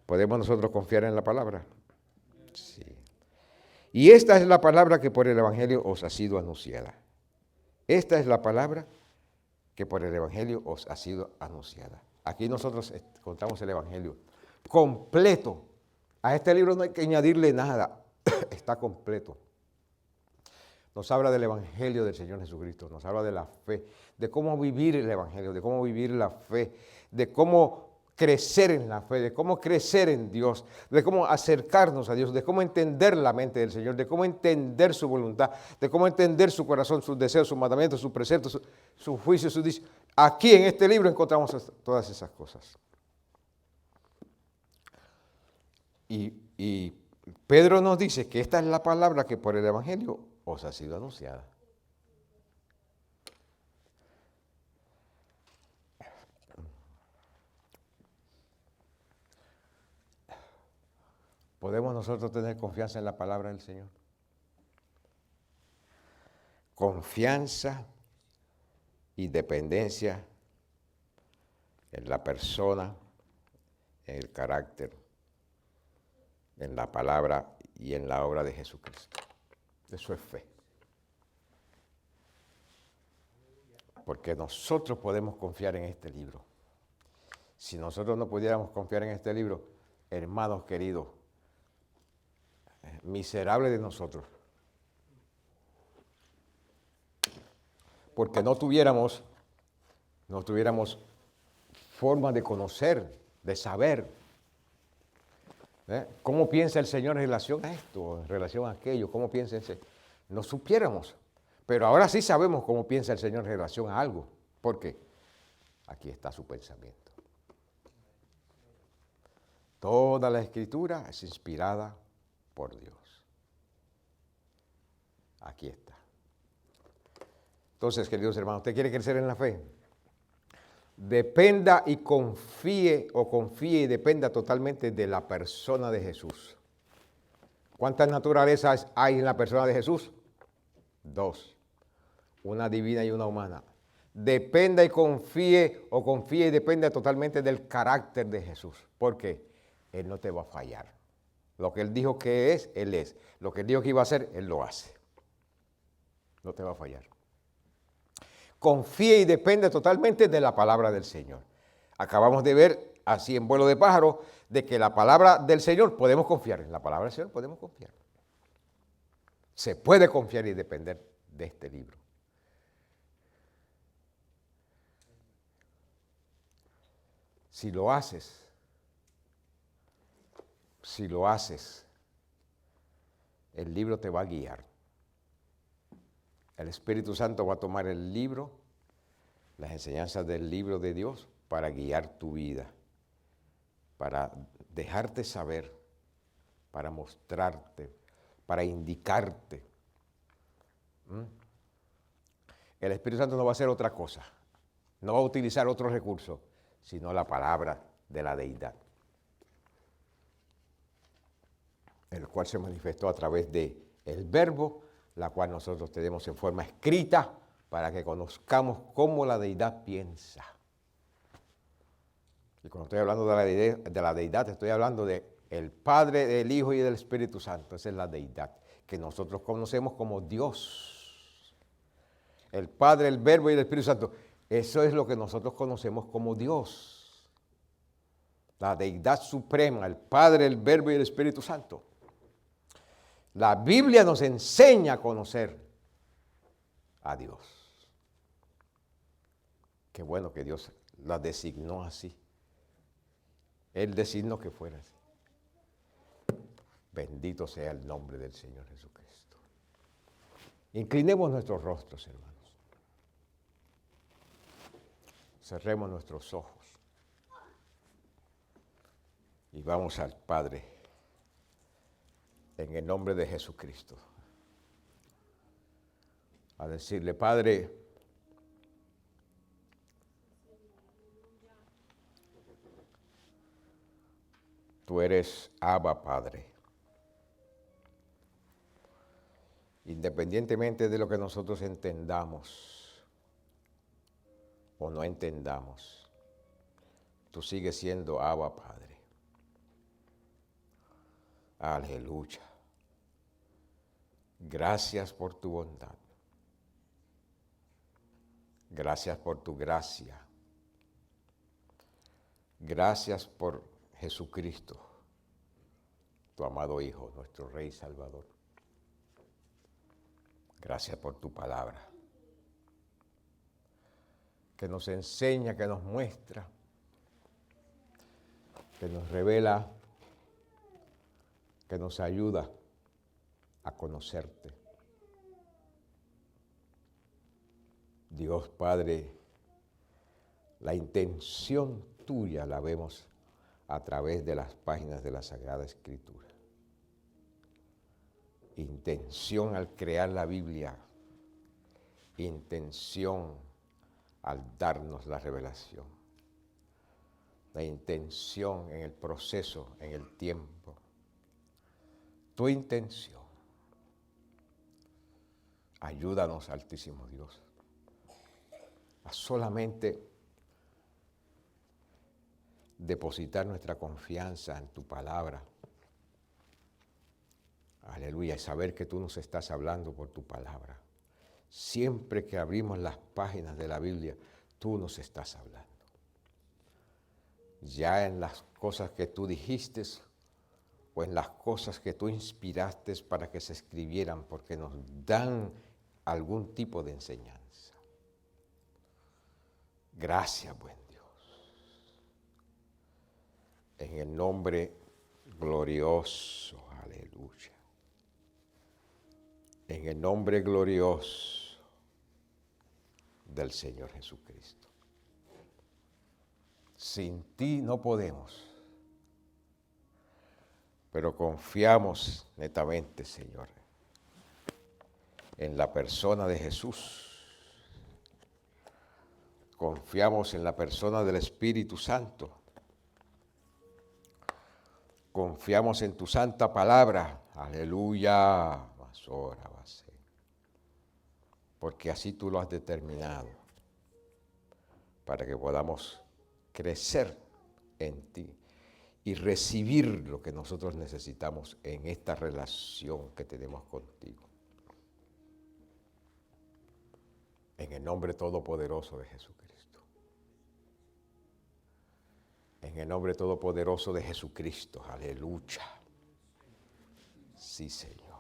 ¿Podemos nosotros confiar en la palabra? Sí. Y esta es la palabra que por el Evangelio os ha sido anunciada. Esta es la palabra que por el Evangelio os ha sido anunciada. Aquí nosotros contamos el Evangelio completo. A este libro no hay que añadirle nada, está completo. Nos habla del Evangelio del Señor Jesucristo, nos habla de la fe, de cómo vivir el Evangelio, de cómo vivir la fe, de cómo crecer en la fe, de cómo crecer en Dios, de cómo acercarnos a Dios, de cómo entender la mente del Señor, de cómo entender su voluntad, de cómo entender su corazón, sus deseos, sus mandamientos, sus preceptos, sus juicios, sus dichos. Aquí en este libro encontramos todas esas cosas. Y Pedro nos dice que esta es la palabra que por el Evangelio os ha sido anunciada. ¿Podemos nosotros tener confianza en la palabra del Señor? Confianza y dependencia en la persona, en el carácter, en la palabra y en la obra de Jesucristo. Eso es fe. Porque nosotros podemos confiar en este libro. Si nosotros no pudiéramos confiar en este libro, hermanos queridos, miserables de nosotros. Porque no tuviéramos forma de conocer, de saber. ¿Cómo piensa el Señor en relación a esto, en relación a aquello? ¿Cómo piensa ese? No supiéramos. Pero ahora sí sabemos cómo piensa el Señor en relación a algo. ¿Por qué? Aquí está su pensamiento. Toda la Escritura es inspirada por Dios. Aquí está. Entonces, queridos hermanos, ¿usted quiere crecer en la fe? Dependa y confíe y dependa totalmente de la persona de Jesús. ¿Cuántas naturalezas hay en la persona de Jesús? Dos. Una divina y una humana. Dependa y confíe y dependa totalmente del carácter de Jesús. ¿Por qué? Él no te va a fallar. Lo que Él dijo que es, Él es. Lo que Él dijo que iba a hacer, Él lo hace. No te va a fallar. Confíe y depende totalmente de la palabra del Señor. Acabamos de ver así en vuelo de pájaro, de que la palabra del Señor podemos confiar. En la palabra del Señor podemos confiar. Se puede confiar y depender de este libro. Si lo haces, el libro te va a guiar. El Espíritu Santo va a tomar el libro, las enseñanzas del libro de Dios, para guiar tu vida, para dejarte saber, para mostrarte, para indicarte. El Espíritu Santo no va a hacer otra cosa, no va a utilizar otro recurso, sino la palabra de la deidad, el cual se manifestó a través de el verbo, la cual nosotros tenemos en forma escrita para que conozcamos cómo la deidad piensa. Y cuando estoy hablando de la deidad, estoy hablando de el Padre, del Hijo y del Espíritu Santo. Esa es la deidad que nosotros conocemos como Dios. El Padre, el Verbo y el Espíritu Santo. Eso es lo que nosotros conocemos como Dios. La deidad suprema, el Padre, el Verbo y el Espíritu Santo. La Biblia nos enseña a conocer a Dios. Qué bueno que Dios la designó así. Él designó que fuera así. Bendito sea el nombre del Señor Jesucristo. Inclinemos nuestros rostros, hermanos. Cerremos nuestros ojos. Y vamos al Padre en el nombre de Jesucristo. A decirle, Padre, tú eres Abba, Padre. Independientemente de lo que nosotros entendamos o no entendamos, tú sigues siendo Abba, Padre. Aleluya. Gracias por tu bondad. Gracias por tu gracia. Gracias por Jesucristo, tu amado Hijo, nuestro Rey y Salvador. Gracias por tu palabra, que nos enseña, que nos muestra, que nos revela, que nos ayuda a conocerte. Dios Padre, la intención tuya la vemos a través de las páginas de la Sagrada Escritura. Intención al crear la Biblia, intención al darnos la revelación, la intención en el proceso, en el tiempo, tu intención. Ayúdanos, Altísimo Dios, a solamente depositar nuestra confianza en tu palabra. Aleluya, y saber que tú nos estás hablando por tu palabra. Siempre que abrimos las páginas de la Biblia, tú nos estás hablando. Ya en las cosas que tú dijiste o en las cosas que tú inspiraste para que se escribieran, porque nos dan algún tipo de enseñanza. Gracias, buen Dios. En el nombre glorioso, aleluya. En el nombre glorioso del Señor Jesucristo. Sin ti no podemos, pero confiamos netamente, Señor, en la persona de Jesús. Confiamos en la persona del Espíritu Santo. Confiamos en tu santa palabra. Aleluya. Porque así tú lo has determinado, para que podamos crecer en ti y recibir lo que nosotros necesitamos en esta relación que tenemos contigo. En el nombre todopoderoso de Jesucristo. En En el nombre todopoderoso de Jesucristo. Aleluya. Sí, Señor.